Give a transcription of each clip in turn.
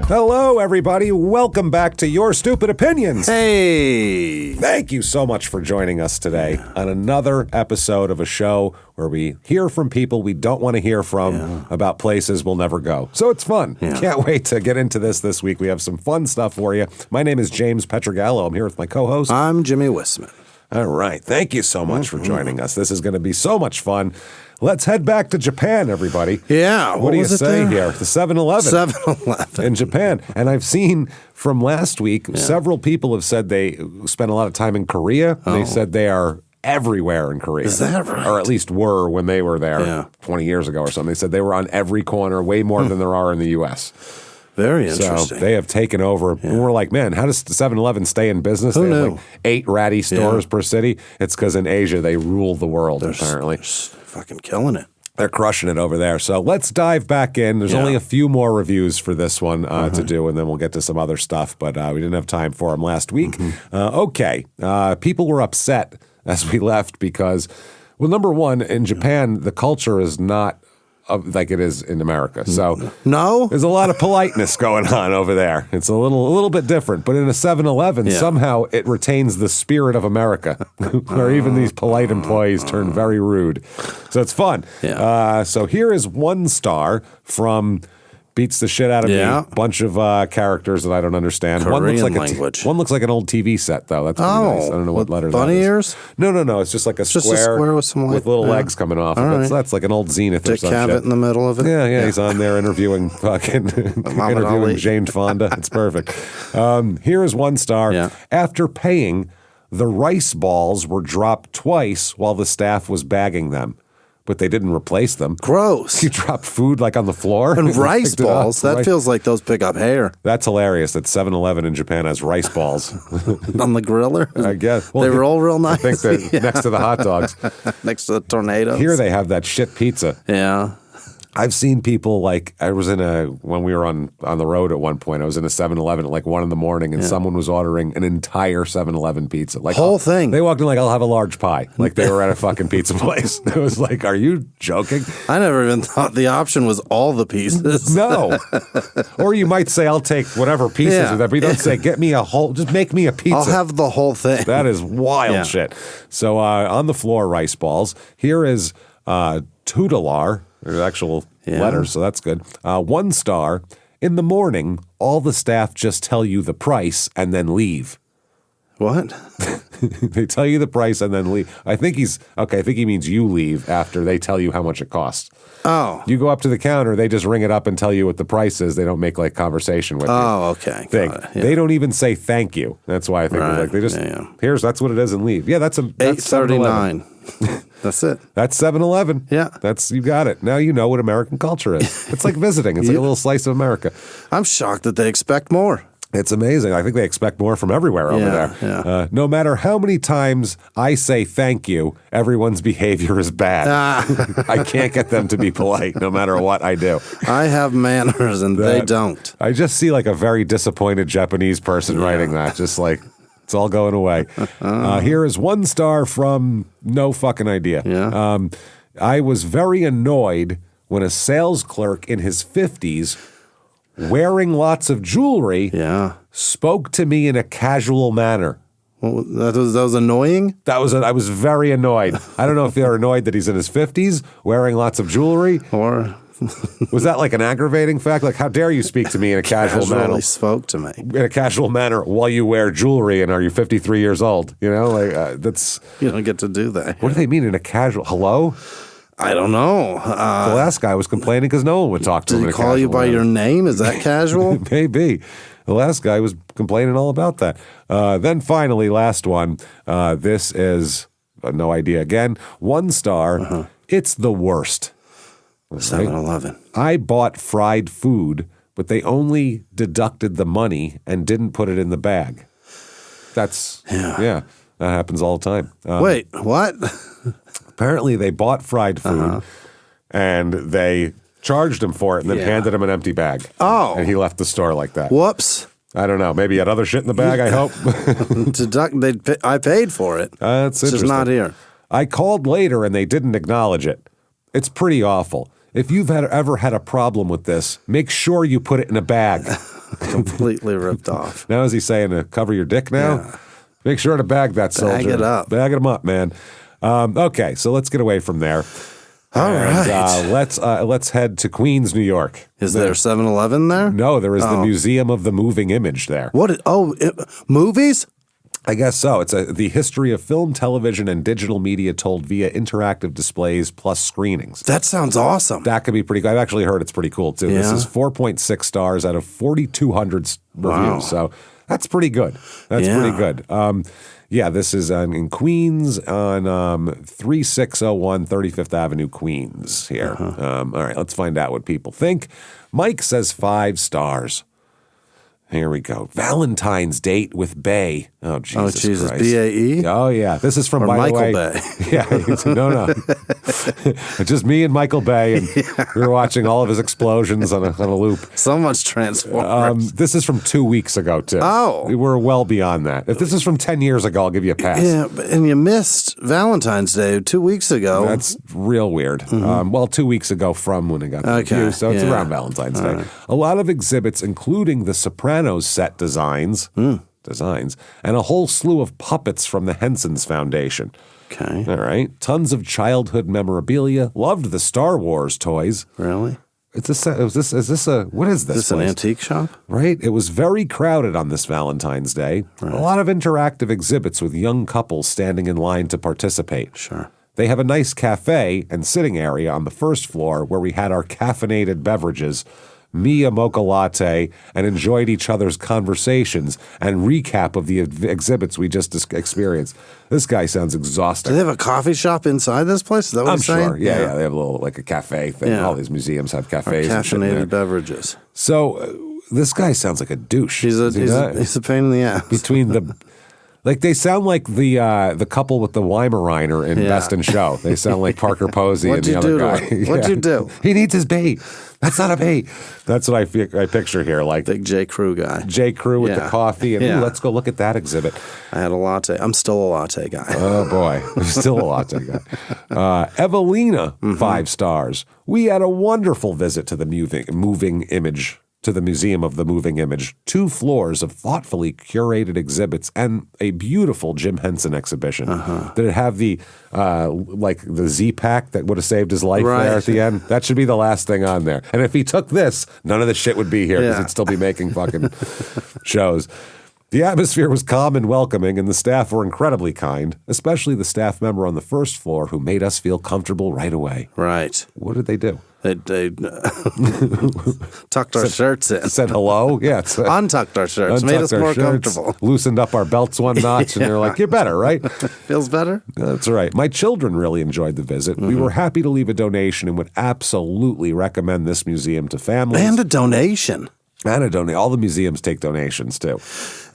Hello, everybody. Welcome back to Your Stupid Opinions. Hey! Thank you so much for joining us today on another episode of a show where we hear from people we don't want to hear from about places we'll never go. So it's fun. Can't wait to get into this week. We have some fun stuff for you. My name is James Pietragallo. I'm here with my co-host. I'm Jimmie Whisman. All right. Thank you so much for joining us. This is going to be so much fun. Let's head back to Japan, everybody. Yeah. What do you say here? The 7-Eleven. 7-Eleven. In Japan. And I've seen from last week, several people have said they spent a lot of time in Korea. They said they are everywhere in Korea. Is that right? Or at least were when they were there 20 years ago or something. They said they were on every corner, way more than there are in the U.S. Very interesting. So they have taken over. And we're like, man, how does 7-Eleven stay in business? Who they have knew? like 8 ratty stores per city. It's because in Asia, they rule the world, apparently. They're fucking killing it. They're crushing it over there. So let's dive back in. There's only a few more reviews for this one to do, and then we'll get to some other stuff, but we didn't have time for them last week. Okay. People were upset as we left because, well, number one, in Japan, the culture is not like it is in America. So No? there's a lot of politeness going on over there. It's a little bit different. But in a 7-Eleven, somehow it retains the spirit of America, where even these polite employees turn very rude. So it's fun. So here is 1 star from beats the shit out of me. Bunch of characters that I don't understand. Korean language. One looks like an old TV set, though. That's pretty nice. I don't know what letters bunny that is. ears? No. It's just like a Just square, a square with some with little legs coming off. That's like an old Zenith or Dick some Cavett shit. in the middle of it? Yeah, he's on there interviewing fucking interviewing Ali. Jane Fonda. It's perfect. Here is 1 star. After paying, the rice balls were dropped twice while the staff was bagging them, but they didn't replace them. Gross. You dropped food like on the floor? And rice balls, that feels like those pick up hair. That's hilarious that 7-Eleven in Japan has rice balls. On the griller? I guess. Well, they roll real nice. I think they're next to the hot dogs. Next to the tornadoes. Here they have that shit pizza. Yeah. I've seen people like I was when we were on the road at one point, I was in a 7-Eleven at like 1 a.m. and someone was ordering an entire 7-Eleven pizza. Like whole thing. They walked in like, I'll have a large pie. Like they were at a fucking pizza place. It was like, are you joking? I never even thought the option was all the pieces. No. Or you might say, I'll take whatever pieces of that, but you don't say, get me a whole, just make me a pizza. I'll have the whole thing. That is wild shit. So on the floor, rice balls. Here is Tutelar. There's actual letters, so that's good. 1 star. In the morning, all the staff just tell you the price and then leave. What? They tell you the price and then leave. I think he means you leave after they tell you how much it costs. Oh. You go up to the counter, they just ring it up and tell you what the price is. They don't make like conversation with you. Oh, okay. Got it. They don't even say thank you. That's why I think like they just that's what it is and leave. Yeah, that's $8.39. That's it. That's 7-Eleven. Yeah. You got it. Now you know what American culture is. It's like visiting. It's like a little slice of America. I'm shocked that they expect more. It's amazing. I think they expect more from everywhere over there. Yeah. No matter how many times I say thank you, everyone's behavior is bad. I can't get them to be polite no matter what I do. I have manners and they don't. I just see like a very disappointed Japanese person writing that. Just like, it's all going away. Here is 1 star from no fucking idea. Yeah. I was very annoyed when a sales clerk in his 50s wearing lots of jewelry spoke to me in a casual manner. Well, that was annoying? I was very annoyed. I don't know if they're annoyed that he's in his 50s wearing lots of jewelry. Or was that like an aggravating fact? Like, how dare you speak to me in a casual manner? Spoke to me. In a casual manner while you wear jewelry and are you 53 years old? You know, like that's... You don't get to do that. What do they mean in a casual... Hello? I don't know. The last guy was complaining because no one would talk to him in a casual Did he call you by your name? Is that casual? Maybe. The last guy was complaining all about that. Then finally, last one. This is no idea again. 1 star. It's the worst. 7-Eleven. I bought fried food, but they only deducted the money and didn't put it in the bag. That happens all the time. Wait, what? Apparently, they bought fried food and they charged him for it, and then handed him an empty bag. Oh. And he left the store like that. Whoops. I don't know. Maybe he had other shit in the bag, I hope. I paid for it. That's interesting. It's just not here. I called later, and they didn't acknowledge it. It's pretty awful. If you've ever had a problem with this, make sure you put it in a bag. Completely ripped off. Now is he saying to cover your dick now? Yeah. Make sure to bag that soldier. Bag it up. Bag him up, man. Okay, so let's get away from there. All right. Let's head to Queens, New York. Is there 7-Eleven there? No, there is the Museum of the Moving Image there. Movies? I guess so. It's the history of film, television, and digital media told via interactive displays plus screenings. That sounds awesome. That could be pretty good. I've actually heard it's pretty cool, too. Yeah. This is 4.6 stars out of 4,200 reviews. So that's pretty good. That's pretty good. This is in Queens on 3601 35th Avenue, Queens here. All right, let's find out what people think. Mike says 5 stars. Here we go. Valentine's date with Bay. Oh, Jesus Christ. B-A-E? Oh, yeah. This is from, or by Michael the way. Bay. Yeah. No. It's just me and Michael Bay, and we were watching all of his explosions on a loop. So much Transformers. This is from 2 weeks ago, too. Oh. We were well beyond that. If this is from 10 years ago, I'll give you a pass. Yeah, and you missed Valentine's Day 2 weeks ago. That's real weird. 2 weeks ago from when it got the review, so it's around Valentine's Day. Right. A lot of exhibits, including the Sopranos set designs, and a whole slew of puppets from the Henson's Foundation. Okay. All right. Tons of childhood memorabilia. Loved the Star Wars toys. Really? What is this? Is this place? an antique shop? Right. It was very crowded on this Valentine's Day. Right. A lot of interactive exhibits with young couples standing in line to participate. Sure. They have a nice cafe and sitting area on the first floor where we had our caffeinated beverages, me a mocha latte, and enjoyed each other's conversations and recap of the exhibits we just experienced. This guy sounds exhausting. Do they have a coffee shop inside this place? Is that what I'm you're saying? sure. Yeah. They have a little, like a cafe thing. Yeah. All these museums have cafes. Caffeinated beverages. So this guy sounds like a douche. He's a pain in the ass. Between the... Like, they sound like the couple with the Weimaraner in Best in Show. They sound like Parker Posey and the other guy. What'd you do? He needs his bait. That's not a bait. That's what I picture here. Like big J. Crew guy. J. Crew with the coffee. And ooh, let's go look at that exhibit. I had a latte. I'm still a latte guy. Oh, boy. I'm still a latte guy. Evelina, 5 stars. We had a wonderful visit to the moving image. To the Museum of the Moving Image, 2 floors of thoughtfully curated exhibits and a beautiful Jim Henson exhibition. Did it have the the Z-Pack that would have saved his life there at the end? That should be the last thing on there. And if he took this, none of this shit would be here because he'd still be making fucking shows. The atmosphere was calm and welcoming, and the staff were incredibly kind, especially the staff member on the first floor who made us feel comfortable right away. Right. What did they do? They tucked our shirts in. Said hello? Yeah. Untucked our shirts. Made us more comfortable. Loosened up our belts one notch, and they're like, you're better, right? Feels better? That's right. My children really enjoyed the visit. We were happy to leave a donation and would absolutely recommend this museum to families. And a donation. All the museums take donations, too.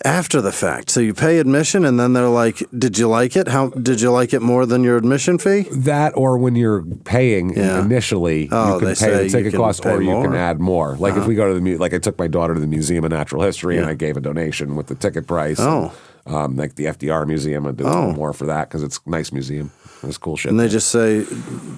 After the fact. So you pay admission, and then they're like, did you like it? How did you like it more than your admission fee? That, or when you're paying initially, you can pay the ticket cost, or you can add more. Like if we go to the I took my daughter to the Museum of Natural History, and I gave a donation with the ticket price. Oh. And, like the FDR Museum, I did a little more for that because it's a nice museum. It's cool shit. And they just say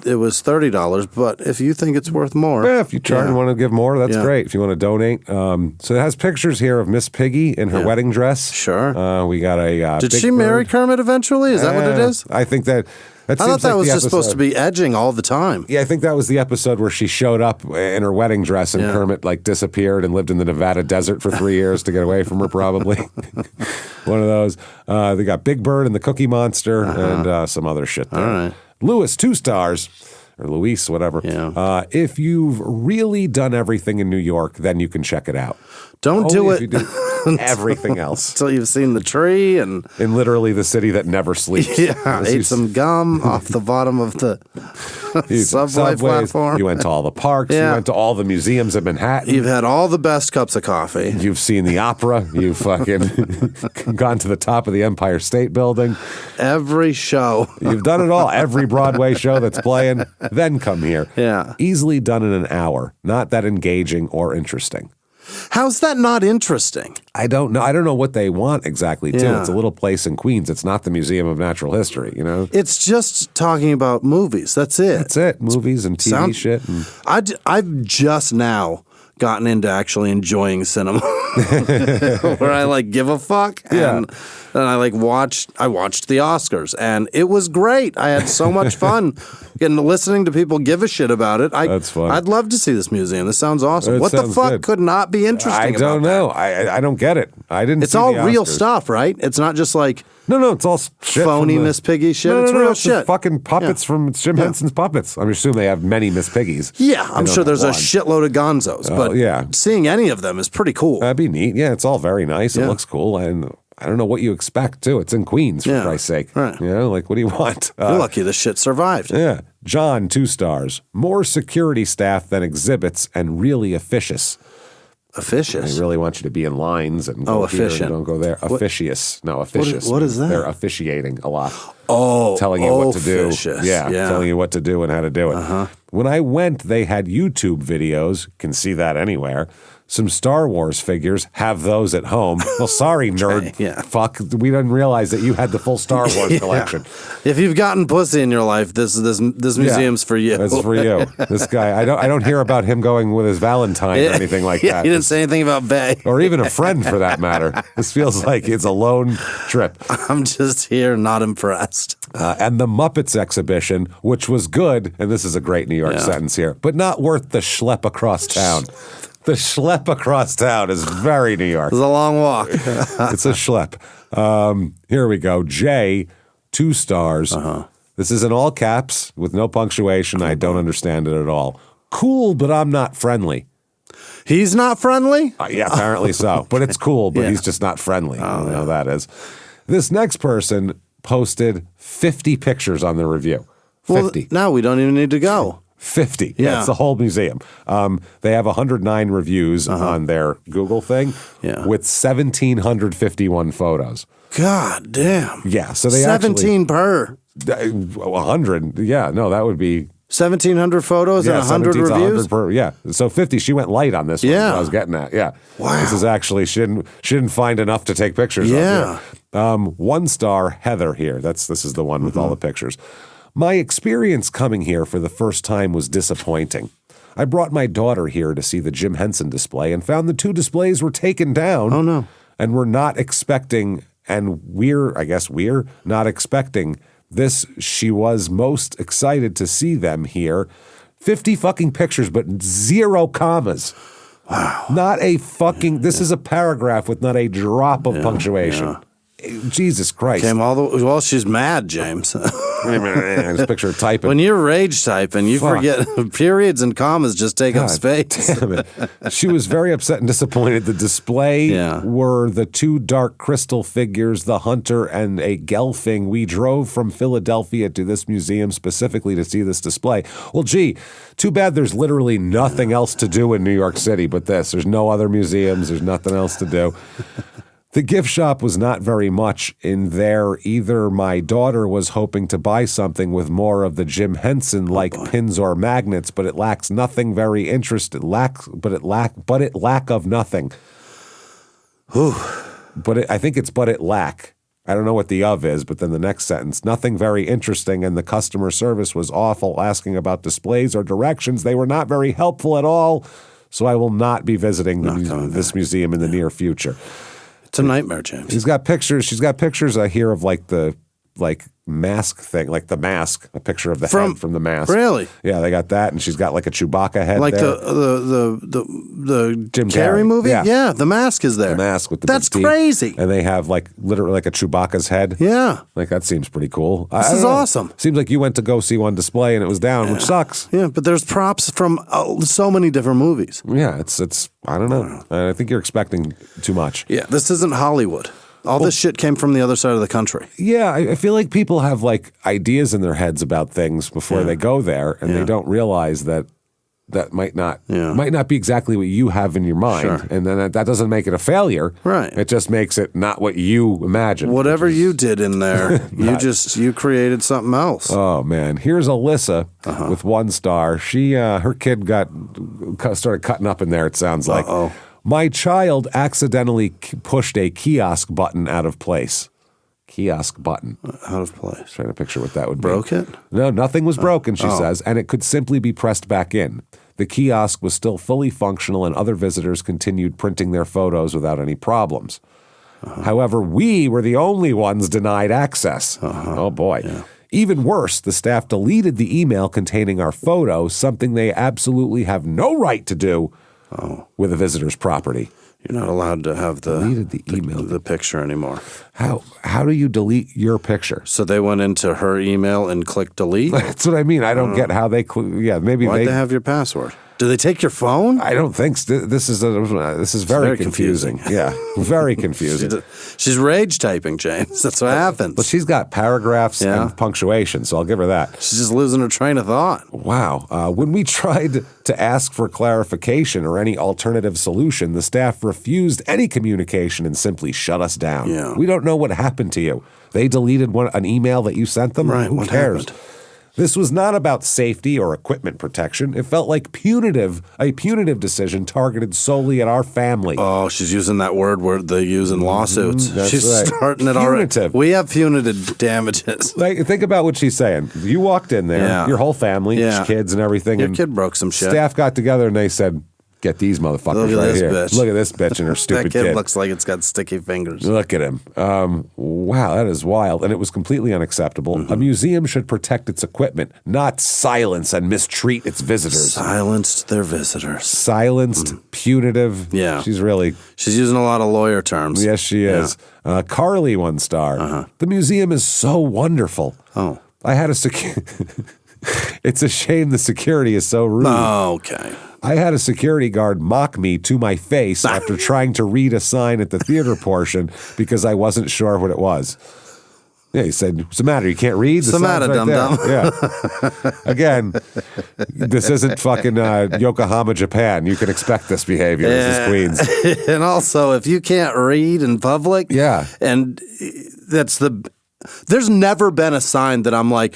it was $30, but if you think it's worth more. Yeah, if you want to give more, that's great. If you want to donate. So it has pictures here of Miss Piggy in her wedding dress. Sure. We got a Did she marry Kermit eventually? Is that what it is? I think that... I thought that was just supposed to be edging all the time. Yeah, I think that was the episode where she showed up in her wedding dress and Kermit disappeared and lived in the Nevada desert for 3 years to get away from her, probably. One of those. They got Big Bird and the Cookie Monster and some other shit there. All right. Lewis, 2 stars. Or Luis, whatever. Yeah. If you've really done everything in New York, then you can check it out. Don't Only do if it you do everything else. until you've seen the tree and In literally the city that never sleeps. ate some gum off the bottom of the subway Subways, platform. You went to all the parks. Yeah. You went to all the museums in Manhattan. You've had all the best cups of coffee. You've seen the opera. You've fucking gone to the top of the Empire State Building. Every show. You've done it all. Every Broadway show that's playing. Then come here. Yeah. Easily done in an hour. Not that engaging or interesting. How's that not interesting? I don't know. I don't know what they want exactly, too. Yeah. It's a little place in Queens. It's not the Museum of Natural History, you know? It's just talking about movies. That's it. That's it. Movies and TV shit. And I've just now gotten into actually enjoying cinema, where I like give a fuck and I watched the Oscars and it was great. I had so much fun and listening to people give a shit about it. That's fun. I'd love to see this museum. This sounds awesome. It what the sounds fuck good. could not be interesting? I don't about know. I don't get it. I didn't. It's see all the real Oscars. stuff, right? It's not just like No, it's all shit phony from the- Miss Piggy shit. No, It's real just shit. fucking puppets from Jim Henson's puppets. I'm assuming they have many Miss Piggies. Yeah, I'm They sure don't there's a have one. shitload of gonzos, but yeah. seeing any of them is pretty cool. That'd be neat. Yeah, it's all very nice. It Yeah. looks cool, and I don't know what you expect too. It's in Queens, for Yeah, Christ's sake. right. You know, like what do you want? You're lucky this shit survived. Yeah, John, 2 stars. More security staff than exhibits, and really officious. Officious. They really want you to be in lines and go here and efficient. don't go there. Officious. No, officious. what is that? They're officiating a lot. Oh, Telling you what to do. officious. Yeah, telling you what to do and how to do it. When I went, they had YouTube videos. Can see that anywhere. Some Star Wars figures. Have those at home. Well, sorry, nerd. yeah. Fuck. We didn't realize that you had the full Star Wars collection. If you've gotten pussy in your life, this museum's for you. That's for you. This guy. I don't hear about him going with his Valentine or anything like that. He didn't say anything about Bay. Or even a friend for that matter. This feels like it's a lone trip. I'm just here, not impressed. And the Muppets exhibition, which was good, and this is a great New York sentence here, but not worth the schlep across town. The schlep across town is very New York. It was a long walk. It's a schlep. Here we go. Jay, 2 stars. This is in all caps with no punctuation. I don't understand it at all. Cool, but I'm not friendly. He's not friendly? Yeah, apparently so. But it's cool, but Yeah. he's just not friendly. I don't know how that is. This next person posted 50 pictures on the review. 50. Well, now we don't even need to go. 50. Yeah. It's the whole museum. They have 109 reviews on their Google thing with 1,751 photos. God damn. Yeah, so they 17 per. 100. Yeah, no, that would be 1,700 photos and 100 17 to reviews? 100 per, yeah. So 50. She went light on this one. Yeah. I was getting at. Yeah. Wow. This is actually, she didn't find enough to take pictures Yeah. of. 1 star, Heather here. This is the one with all the pictures. My experience coming here for the first time was disappointing. I brought my daughter here to see the Jim Henson display and found the 2 displays were taken down. Oh, no. And we're not expecting, and we're not expecting this. She was most excited to see them here. 50 fucking pictures, but 0 commas. Wow. Not a fucking, this is a paragraph with not a drop of punctuation. Jesus Christ. Came all the well, she's mad, James. I just picture her typing. When you're rage typing, you Fuck. forget periods and commas just take up God space. Damn it. She was very upset and disappointed. The display were the 2 dark crystal figures, the hunter and a gelfing. We drove from Philadelphia to this museum specifically to see this display. Well, gee, too bad there's literally nothing else to do in New York City but this. There's no other museums. There's nothing else to do. The gift shop was not very much in there either. My daughter was hoping to buy something with more of the Jim Henson like pins or magnets, but it lacks nothing very interesting. But it lack of nothing. I think it's but it lack. I don't know what the of is, but then the next sentence, nothing very interesting, and the customer service was awful, asking about displays or directions. They were not very helpful at all, so I will not be visiting this museum in the near future. It's a nightmare, James. She's got pictures. She's got pictures I hear of like the like mask thing, like the mask, a picture of the head from the mask. Really? Yeah, they got that, and she's got like a Chewbacca head like there. the Jim Carrey Carrey movie? Yeah. Yeah, the mask is there. The mask with the That's big teeth. crazy. And they have like literally like a Chewbacca's head. Yeah. Like that seems pretty cool. This is awesome. Seems like you went to go see one display and it was down, which sucks. Yeah, but there's props from so many different movies. Yeah, it's I don't know. I think you're expecting too much. Yeah, this isn't Hollywood. All this shit came from the other side of the country. Yeah, I feel like people have like ideas in their heads about things before they go there, and they don't realize that might not be exactly what you have in your mind, and then that doesn't make it a failure. Right. It just makes it not what you imagined. Whatever you did in there, you created something else. Oh man, here's Alyssa with 1 star. She her kid started cutting up in there. It sounds like. My child accidentally pushed a kiosk button out of place. Kiosk button. Out of place. Trying to picture what that would be. Broke it? No, nothing was broken, she says, and it could simply be pressed back in. The kiosk was still fully functional, and other visitors continued printing their photos without any problems. However, we were the only ones denied access. Oh, boy. Yeah. Even worse, the staff deleted the email containing our photos, something they absolutely have no right to do with a visitor's property. You're not allowed to have the picture anymore. How do you delete your picture? So they went into her email and clicked delete? That's what I mean. I don't get how they maybe Why'd they have your password? Do they take your phone? I don't think so. This is very confusing. Yeah, very confusing. She's rage typing, James. That's what happens. But she's got paragraphs and punctuation, so I'll give her that. She's just losing her train of thought. Wow. When we tried to ask for clarification or any alternative solution, the staff refused any communication and simply shut us down. Yeah. We don't know what happened to you. They deleted an email that you sent them? Right. Who cares? Happened? This was not about safety or equipment protection. It felt like a punitive decision targeted solely at our family. Oh, she's using that word they use in lawsuits. She's starting it already. We have punitive damages. Like, think about what she's saying. You walked in there, your whole family, kids and everything. Your kid broke some shit. Staff got together and they said, get these motherfuckers right here. Bitch. Look at this bitch and her stupid That kid looks like it's got sticky fingers. Look at him. Wow, that is wild. And it was completely unacceptable. A museum should protect its equipment, not silence and mistreat its visitors. Silenced their visitors. Silenced, punitive. Yeah. She's using a lot of lawyer terms. Yes, she is. Carly, 1 star. The museum is so wonderful. Oh. I had It's a shame the security is so rude. Oh, okay. I had a security guard mock me to my face after trying to read a sign at the theater portion because I wasn't sure what it was. Yeah, he said, what's the matter? You can't read? What's the matter, dum-dum? Yeah. Again, this isn't fucking Yokohama, Japan. You can expect this behavior. This is Queens. And also, if you can't read in public, and there's never been a sign that I'm like,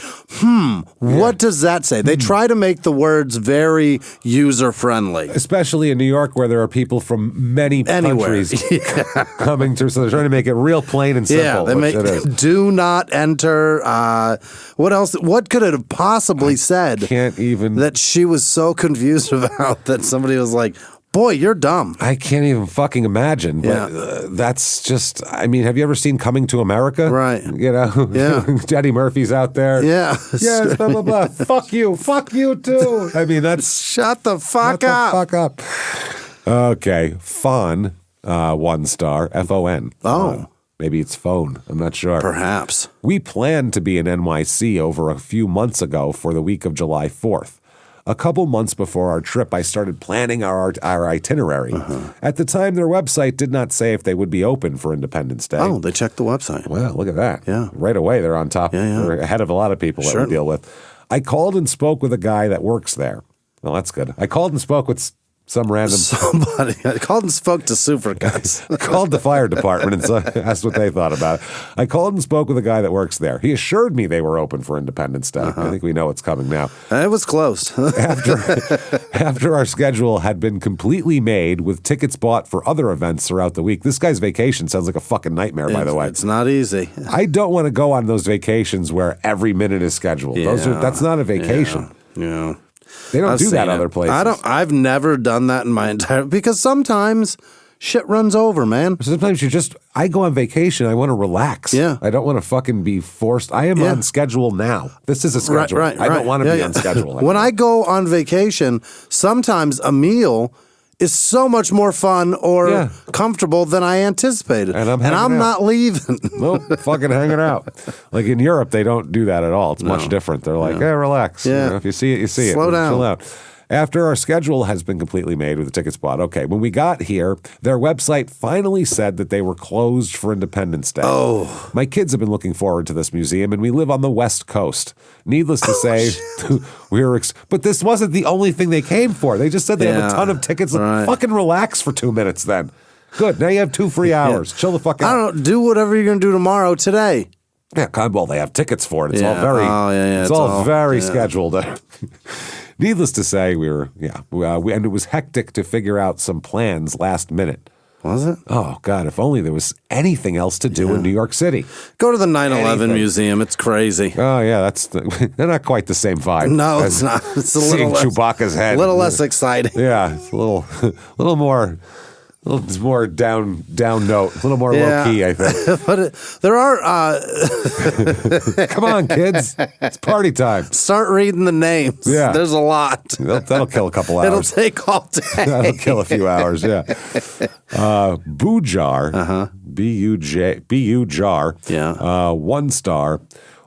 what does that say? They try to make the words very user-friendly. Especially in New York where there are people from many countries coming through, so they're trying to make it real plain and simple. Yeah, do not enter. What else? What could it have possibly said? Can't even. That she was so confused about that somebody was like, boy, you're dumb. I can't even fucking imagine. But that's just, I mean, have you ever seen Coming to America? Right. You know? Yeah. Eddie Murphy's out there. Yeah. Yes, blah, blah, blah. Fuck you. Fuck you too. I mean, that's. Shut the fuck up. Okay. Fawn, 1 star, F-O-N. Oh. Maybe it's phone. I'm not sure. Perhaps. We planned to be in NYC over a few months ago for the week of July 4th. A couple months before our trip, I started planning our itinerary. At the time, their website did not say if they would be open for Independence Day. Oh, they checked the website. Well, look at that. Yeah. Right away, they're on top. They're ahead of a lot of people that we deal with. I called and spoke with a guy that works there. Well, that's good. I called and spoke with some random... Somebody. I called and spoke to Supercuts. I called the fire department and asked what they thought about it. I called and spoke with a guy that works there. He assured me they were open for Independence Day. I think we know what's coming now. It was closed. After our schedule had been completely made with tickets bought for other events throughout the week. This guy's vacation sounds like a fucking nightmare, by the way. It's not easy. I don't want to go on those vacations where every minute is scheduled. That's not a vacation. Yeah. They don't do that other places. I've never done that in my entire, because sometimes Shit runs over, man. Sometimes I go on vacation. I want to relax. Yeah. I don't want to fucking be forced. I am on schedule now. This is a schedule. Right. I don't want to be on schedule. When I go on vacation, sometimes a meal is so much more fun or comfortable than I anticipated. And I'm not leaving. Nope, fucking hanging out. Like in Europe, they don't do that at all. It's much different. They're like, hey, relax. Yeah. You know, if you see it, you see Slow it. down. Chill out. After our schedule has been completely made with the ticket spot, okay, when we got here, their website finally said that they were closed for Independence Day. Oh. My kids have been looking forward to this museum, and we live on the West Coast. Needless to say, but this wasn't the only thing they came for. They just said they have a ton of tickets. Like, fucking relax for 2 minutes then. Good, now you have 2 free hours. Chill the fuck out. I don't know, do whatever you're going to do tomorrow today. Yeah, well, they have tickets for it. It's all very, it's all very scheduled. Needless to say, and it was hectic to figure out some plans last minute. Was it? Oh, God, if only there was anything else to do in New York City. Go to the 9/11 museum. It's crazy. Oh, yeah, they're not quite the same vibe. No, it's not. It's a seeing little Chewbacca's head. A little less exciting. Yeah, it's a little more... It's more down note, a little more low key, I think. But there are. Come on, kids! It's party time. Start reading the names. Yeah, there's a lot. That'll kill a couple hours. It'll take all day. That'll kill a few hours. Yeah. Bujar, B-U jar. Yeah. 1 star.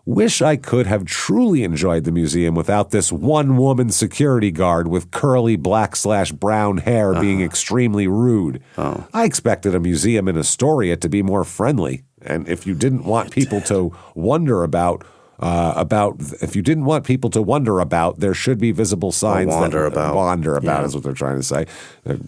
Wish I could have truly enjoyed the museum without this one-woman security guard with curly black/brown hair being extremely rude. Oh. I expected a museum in Astoria to be more friendly, and if you didn't want people to wonder about, there should be visible signs wander about is what they're trying to say,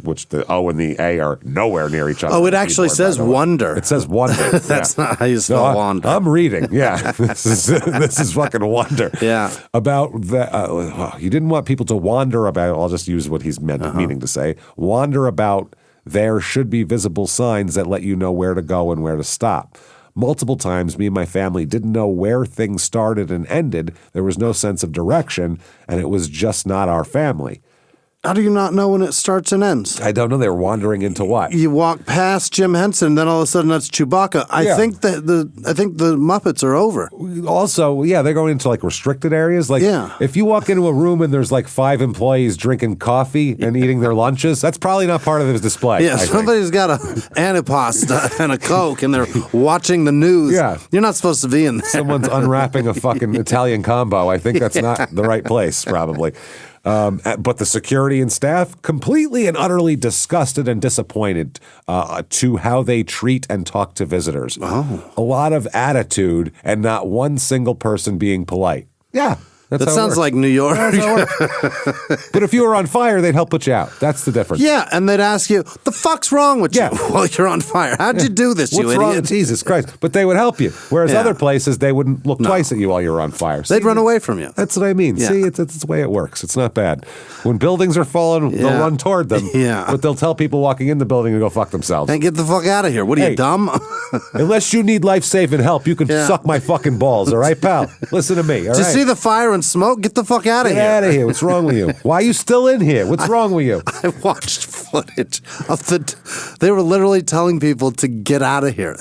which the O and the A are nowhere near each other. Oh, it actually says wonder. It says wonder. That's not how you spell wander. I'm reading. Yeah, this is fucking wonder. Yeah. About that, you didn't want people to wander about. I'll just use what he's meaning to say. Wander about. There should be visible signs that let you know where to go and where to stop. Multiple times, me and my family didn't know where things started and ended. There was no sense of direction, and it was just not our family. How do you not know when it starts and ends? I don't know. They were wandering into what? You walk past Jim Henson, then all of a sudden that's Chewbacca. I think the Muppets are over. Also, they're going into like restricted areas. Like, if you walk into a room and there's like 5 employees drinking coffee and eating their lunches, that's probably not part of this display. Yeah, somebody's got a antipasta and a Coke and they're watching the news. Yeah. You're not supposed to be in there. Someone's unwrapping a fucking Italian combo. I think that's not the right place, probably. But the security and staff completely and utterly disgusted and disappointed to how they treat and talk to visitors. Oh. A lot of attitude and not one single person being polite. Yeah. That sounds like New York. But if you were on fire, they'd help put you out. That's the difference. Yeah, and they'd ask you, the fuck's wrong with you? Well, you're on fire. How'd you do this, What's you wrong? idiot? Jesus Christ. But they would help you. Whereas other places, they wouldn't look twice at you while you were on fire. They'd run away from you. That's what I mean. Yeah. See, it's the way it works. It's not bad. When buildings are falling, they'll run toward them. But they'll tell people walking in the building to go fuck themselves. And get the fuck out of here. What are you, dumb? Unless you need life-saving help, you can suck my fucking balls, all right, pal? Listen to me, all right? Did you see the fire and smoke? Get the fuck out of here. Get out of here. What's wrong with you? Why are you still in here? What's wrong with you? I watched footage of they were literally telling people to get out of here.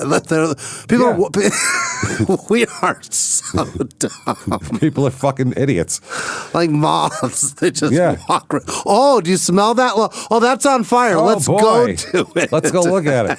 We are so dumb. People are fucking idiots. Like moths. They just walk around. Oh, do you smell that? Oh, that's on fire. Let's go to it. Let's go look at it.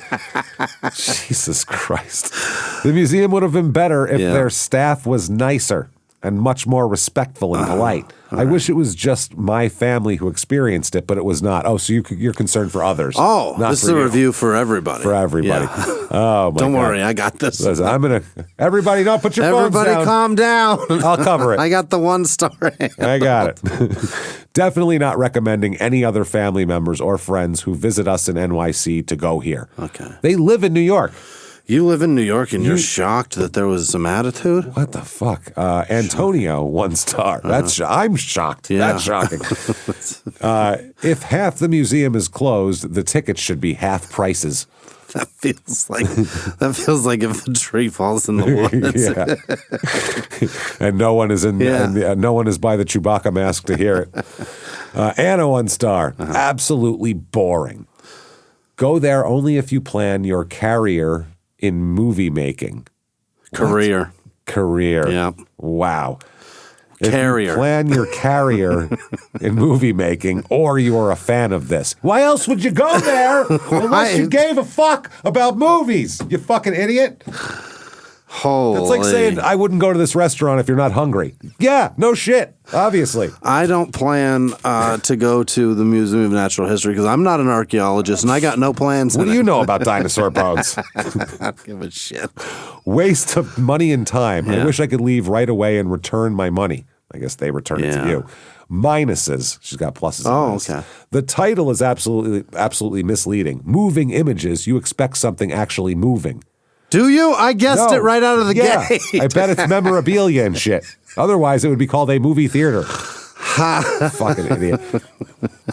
Jesus Christ. The museum would have been better if their staff was nicer and much more respectful and polite. I wish it was just my family who experienced it, but it was not. Oh, so you're concerned for others. Oh, this is a review for everybody. For everybody. Yeah. Oh, my Don't God. worry, I got this. Listen, everybody, don't put your phones down. Everybody calm down. I'll cover it. I got the 1 star. I got it. Definitely not recommending any other family members or friends who visit us in NYC to go here. Okay. They live in New York. You live in New York and you're shocked that there was some attitude? What the fuck? Antonio, 1 star. I'm shocked. Yeah. That's shocking. If half the museum is closed, the tickets should be half prices. That feels like if a tree falls in the woods. And no one is no one is by the Chewbacca mask to hear it. Anna, 1 star. Absolutely boring. Go there only if you plan your career in movie making. Career. Career. Yeah. Wow. Carrier. If you plan your career in movie making, or you are a fan of this. Why else would you go there unless you gave a fuck about movies? You fucking idiot. Holy. It's like saying, I wouldn't go to this restaurant if you're not hungry. Yeah, no shit, obviously. I don't plan to go to the Museum of Natural History because I'm not an archaeologist and I got no plans. What do you know about dinosaur bones? I don't give a shit. Waste of money and time. Yeah. I wish I could leave right away and return my money. I guess they return it to you. Minuses. She's got pluses. Oh, and minuses. okay. The title is absolutely misleading. Moving images. You expect something actually moving. Do you? I guessed it right out of the gate. I bet it's memorabilia and shit. Otherwise, it would be called a movie theater. Fucking idiot.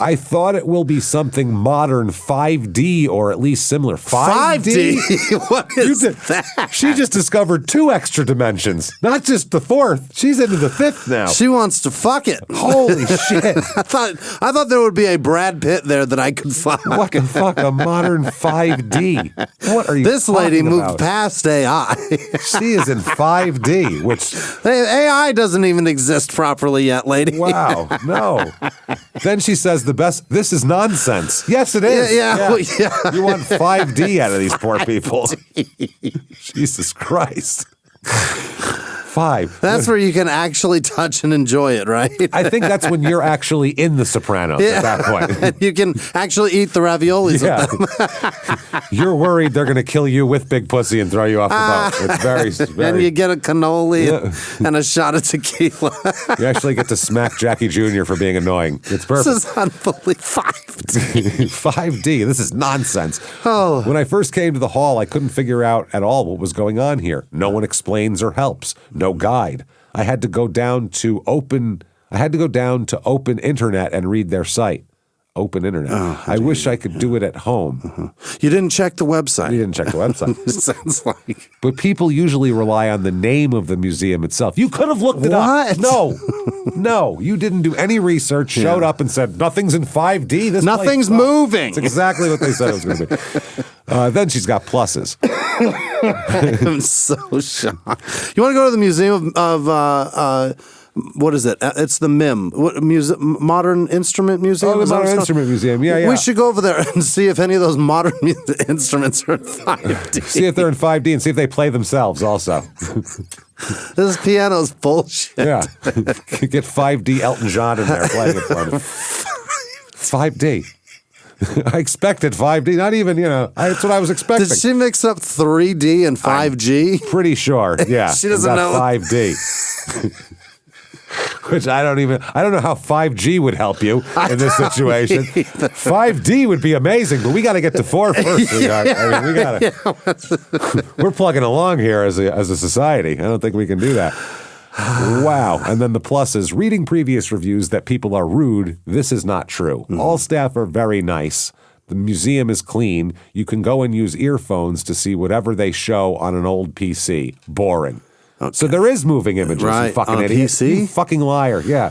I thought it will be something modern 5D or at least similar. 5D? What is that? She just discovered 2 extra dimensions, not just the 4th. She's into the 5th now. She wants to fuck it. Holy shit. I thought there would be a Brad Pitt there that I could fuck. What can fuck a modern 5D? What are you This lady talking moved about? past AI. She is in 5D, which... AI doesn't even exist properly yet, lady. Wow, no. Then she says this is nonsense. Yes, it is. Yeah. You want 5D out of these poor people. Jesus Christ. 5. That's where you can actually touch and enjoy it, right? I think that's when you're actually in The Sopranos at that point. You can actually eat the raviolis with them. You're worried they're going to kill you with big pussy and throw you off the boat. It's very... And you get a cannoli and a shot of tequila. You actually get to smack Jackie Jr. for being annoying. It's perfect. This is unbelievable. 5D. This is nonsense. Oh. When I first came to the hall, I couldn't figure out at all what was going on here. No one explains or helps. No guide. I had to go down to open internet and read their site. Open internet. I wish I could do it at home. You didn't check the website. You didn't check the website. Sounds like. But people usually rely on the name of the museum itself. You could have looked it up. No, you didn't do any research, showed up and said, nothing's in 5D. Nothing's moving. That's exactly what they said it was going to be. Then she's got pluses. I'm so shocked. You want to go to the Museum of what is it? It's the MIM, Modern Instrument Museum. Oh, the Modern Instrument Museum. Yeah. We should go over there and see if any of those modern instruments are in 5D. See if they're in 5D and see if they play themselves also. This piano's bullshit. Yeah. Get 5D Elton John in there playing it for me. 5D. I expected 5D. Not even, that's what I was expecting. Did she mix up 3D and 5G? Pretty sure, yeah. She doesn't know. 5D. Which I don't know how 5G would help you in this situation. 5D would be amazing, but we got to get to 4 first, sweetheart. I mean, we got to. We're plugging along here as a society. I don't think we can do that. Wow. And then the pluses. Reading previous reviews that people are rude. This is not true. All staff are very nice. The museum is clean. You can go and use earphones to see whatever they show on an old PC. Boring. Okay. So there is moving images, you fucking on idiot. PC? You fucking liar, yeah.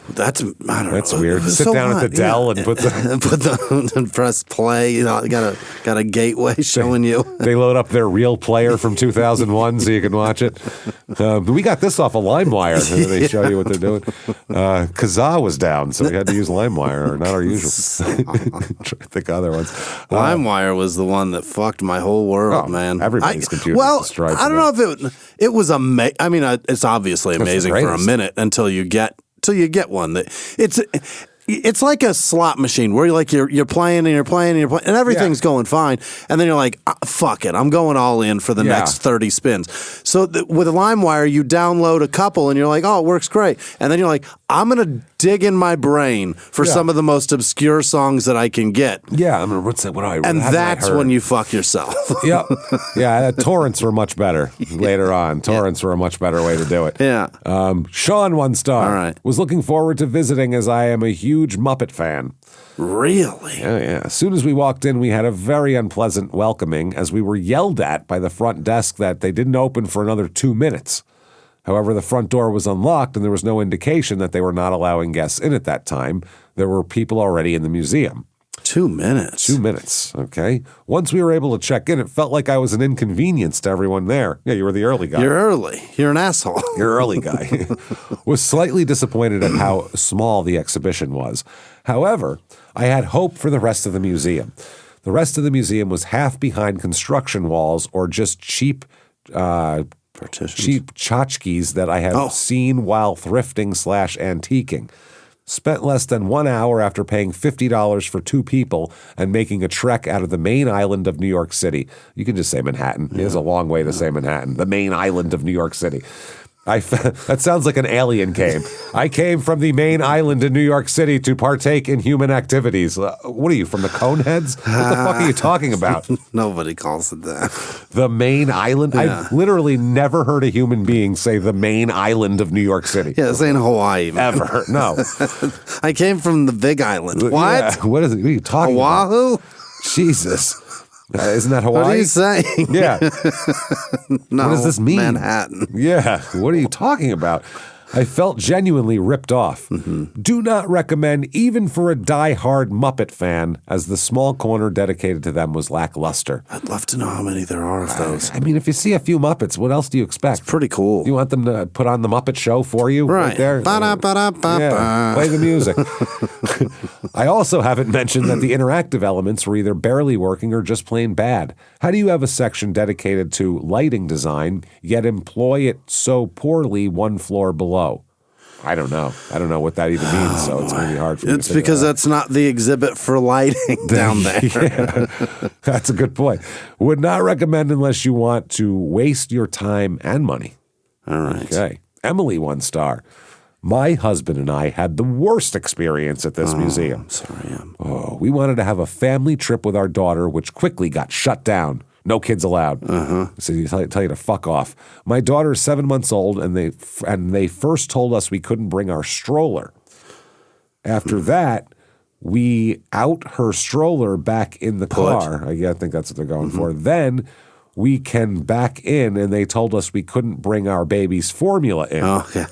That's, I don't know. That's weird. Sit down at the Dell and put and press play. Got a gateway showing you. They load up their real player from 2001 so you can watch it. We got this off of LimeWire. They show you what they're doing. Kazaa was down, so we had to use LimeWire, or not our usual. Try to think of other ones. LimeWire was the one that fucked my whole world, man. Everybody's computer was destroyed. I don't know if it was amazing. I mean, it's obviously amazing for a minute until you get one. It's like a slot machine where you're playing and everything's going fine, and then you're like, fuck it, I'm going all in for the next 30 spins. So with LimeWire, you download a couple and you're like, oh, it works great, and then you're like, I'm gonna dig in my brain for some of the most obscure songs that I can get. Yeah, I mean, what's that? And that's when you fuck yourself. Yep. Yeah, torrents were much better later on. Torrents were a much better way to do it. Yeah. Sean, 1 star. All right. Was looking forward to visiting as I am a huge Muppet fan. Really? Yeah. As soon as we walked in, we had a very unpleasant welcoming as we were yelled at by the front desk that they didn't open for another 2 minutes. However, the front door was unlocked and there was no indication that they were not allowing guests in at that time. There were people already in the museum. 2 minutes. 2 minutes, okay? Once we were able to check in, it felt like I was an inconvenience to everyone there. Yeah, you were the early guy. You're early. You're an asshole. You're early guy. Was slightly disappointed at how small the exhibition was. However, I had hope for the rest of the museum. The rest of the museum was half behind construction walls or just cheap tchotchkes that I have seen while thrifting/antiquing. Spent less than 1 hour after paying $50 for 2 people and making a trek out of the main island of New York City. You can just say Manhattan. It is a long way to say Manhattan. The main island of New York City. That sounds like an alien came. I came from the main island in New York City to partake in human activities. What are you, from the Coneheads? What the fuck are you talking about? Nobody calls it that. The main island? Yeah. I've literally never heard a human being say the main island of New York City. Yeah, this ain't Hawaii. Man. Ever. No. I came from the Big Island. What? Yeah, what are you talking Oahu? about? Jesus. Isn't that Hawaii? What are you saying? Yeah. No, what does this mean? Manhattan. Yeah. What are you talking about? I felt genuinely ripped off. Mm-hmm. Do not recommend even for a die-hard Muppet fan, as the small corner dedicated to them was lackluster. I'd love to know how many there are of those. I mean, if you see a few Muppets, what else do you expect? It's pretty cool. You want them to put on the Muppet Show for you? Right there? Yeah, play the music. I also haven't mentioned that the interactive elements were either barely working or just plain bad. How do you have a section dedicated to lighting design, yet employ it so poorly one floor below? I don't know. I don't know what that even means, so it's going to be hard for me to figure because out. that's not the exhibit for lighting down there. Yeah, that's a good point. Would not recommend unless you want to waste your time and money. All right. Okay. Emily, 1 star. My husband and I had the worst experience at this museum. I'm sorry. We wanted to have a family trip with our daughter, which quickly got shut down. No kids allowed. So you tell you to fuck off. My daughter is 7 months old, and they first told us we couldn't bring our stroller. After that, we out her stroller back in the car. I think that's what they're going for. Then we can back in, and they told us we couldn't bring our baby's formula in. Okay.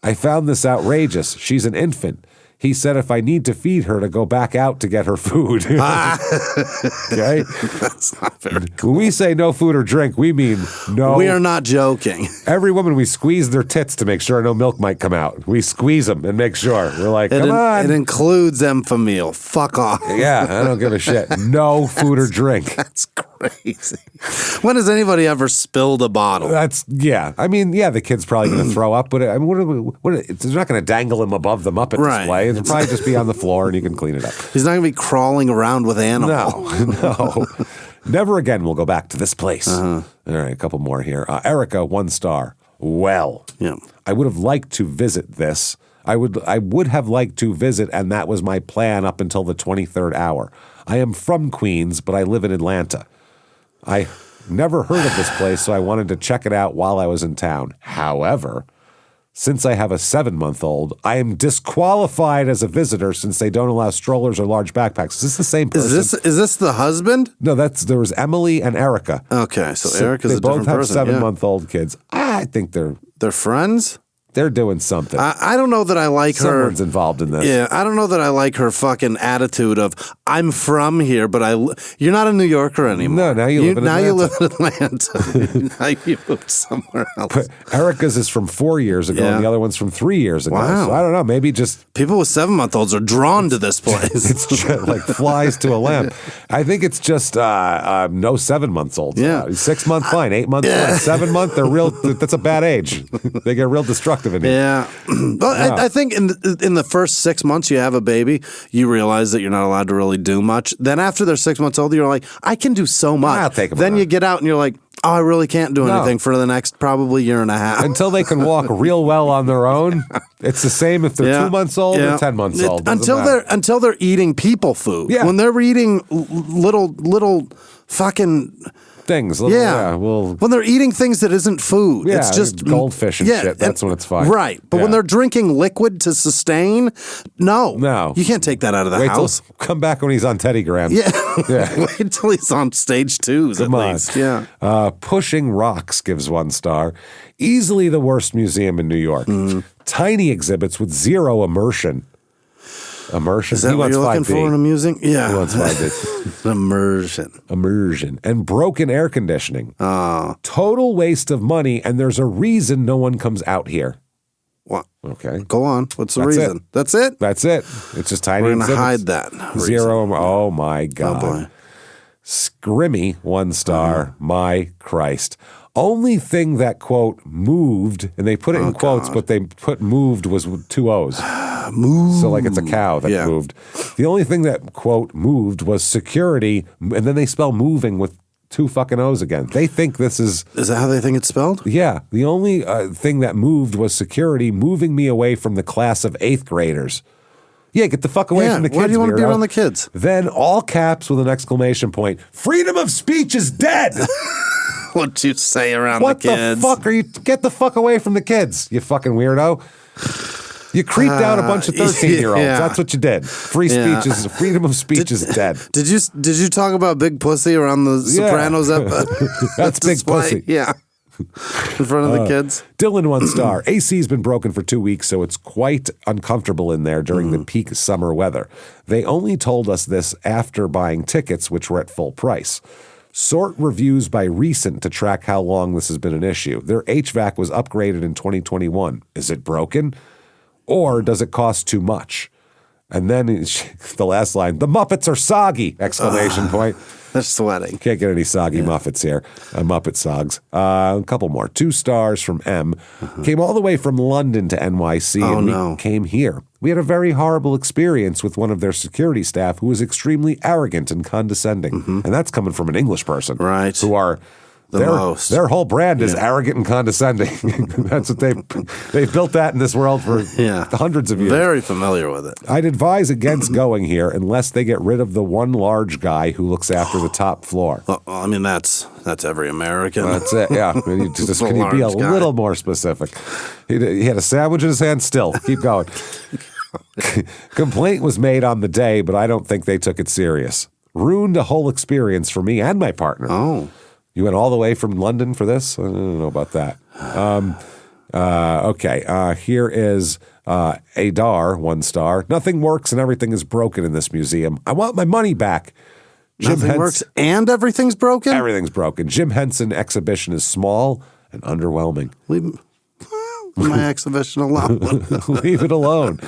I found this outrageous. She's an infant. He said if I need to feed her to go back out to get her food. Okay? That's not very cool. When we say no food or drink, we mean no. We are not joking. Every woman, we squeeze their tits to make sure no milk might come out. We squeeze them and make sure. We're like, come on. It includes Enfamil. Fuck off. Yeah, I don't give a shit. No food or drink. That's crazy. When has anybody ever spilled a bottle? I mean, the kid's probably going to throw up, but I mean, they're not going to dangle him above the Muppet display. It'll probably just be on the floor and you can clean it up. He's not going to be crawling around with animals. No. Never again will go back to this place. All right, a couple more here. Erica, 1 star. Well, I would have liked to visit this. I would have liked to visit, and that was my plan up until the 23rd hour. I am from Queens, but I live in Atlanta. I never heard of this place, so I wanted to check it out while I was in town. However, since I have a 7-month-old, I am disqualified as a visitor since they don't allow strollers or large backpacks. Is this the same person? Is this the husband? No, there was Emily and Erica. Okay, so Erica's a different person. They both have 7-month-old kids. I think they're friends? They're doing something. I don't know that I like her. Someone's involved in this. Yeah, I don't know that I like her fucking attitude of I'm from here, but you're not a New Yorker anymore. No, now you live in Atlanta. Now you live in Atlanta. Now you moved somewhere else. But Erica's is from 4 years ago, and the other one's from 3 years ago. Wow. So I don't know. Maybe just people with 7-month-olds are drawn to this place. It's just like flies to a lamp. I think it's just no 7-month-olds. Yeah, 6 month fine, 8 month fine, 7 month. They're real. That's a bad age. They get real destructive. Yeah. Well, I think in the first 6 months you have a baby, you realize that you're not allowed to really do much. Then after they're 6 months old, you're like, I can do so much. I'll take them then around. You get out and you're like, oh, I really can't do anything for the next probably year and a half. Until they can walk real well on their own. It's the same if they're 2 months old or 10 months old. Until they're eating people food. Yeah. When they're eating little fucking things. When they're eating things that isn't food. Yeah, it's just goldfish and shit. That's when it's fine. Right. But when they're drinking liquid to sustain, no. You can't take that out of the house. Come back when he's on Teddy Graham. Yeah. Wait till he's on stage 2s at least. Yeah. Pushing Rocks gives 1 star. Easily the worst museum in New York. Tiny exhibits with zero immersion. Immersion. Is that what you're looking for in amusing? Yeah. He wants 5D. Immersion. And broken air conditioning. Total waste of money, and there's a reason no one comes out here. What? Okay. Go on. What's the reason? That's it? That's it. It's just tiny. We're going to hide that. Zero. Oh, my God. Oh, boy. Scrimmy, 1 star. My Christ. Only thing that, quote, moved, and they put it in quotes, but they put moved was with 2 O's. Moved. So like it's a cow that moved. The only thing that, quote, moved was security, and then they spell moving with 2 fucking O's again. They think this is... Is that how they think it's spelled? Yeah. The only thing that moved was security moving me away from the class of 8th graders. Yeah, get the fuck away from the kids. Why do you want to be weirdo. around the kids? Then all caps with an exclamation point. Freedom of speech is dead. What'd you say around What the kids? the fuck are you? Get the fuck away from the kids, you fucking weirdo. You creeped out a bunch of 13-year-olds. yeah. That's what you did. Freedom of speech is dead. Did you talk about big pussy around the Sopranos episode? That's big pussy. Yeah. In front of the kids. Dylan, 1 star. AC's been broken for 2 weeks, so it's quite uncomfortable in there during the peak summer weather. They only told us this after buying tickets, which were at full price. Sort reviews by Recent to track how long this has been an issue. Their HVAC was upgraded in 2021. Is it broken? Or does it cost too much? And then the last line, the Muppets are soggy! Exclamation point. They're sweating. Can't get any soggy Muppets here. Muppet Sogs. A couple more. 2 stars from M. Came all the way from London to NYC and we came here. We had a very horrible experience with one of their security staff who was extremely arrogant and condescending. And that's coming from an English person. Right. Who are... Their whole brand is arrogant and condescending. That's what they've built that in this world for hundreds of years. Very familiar with it. I'd advise against going here unless they get rid of the one large guy who looks after the top floor. Well, I mean, that's every American. That's it, yeah. Can you be a little more specific? He had a sandwich in his hand still. Keep going. Complaint was made on the day, but I don't think they took it serious. Ruined a whole experience for me and my partner. Oh. You went all the way from London for this? I don't know about that. Okay, here is Adar, 1 star. Nothing works and everything is broken in this museum. I want my money back. Nothing works and everything's broken? Everything's broken. Jim Henson exhibition is small and underwhelming. Leave my exhibition alone. Leave it alone.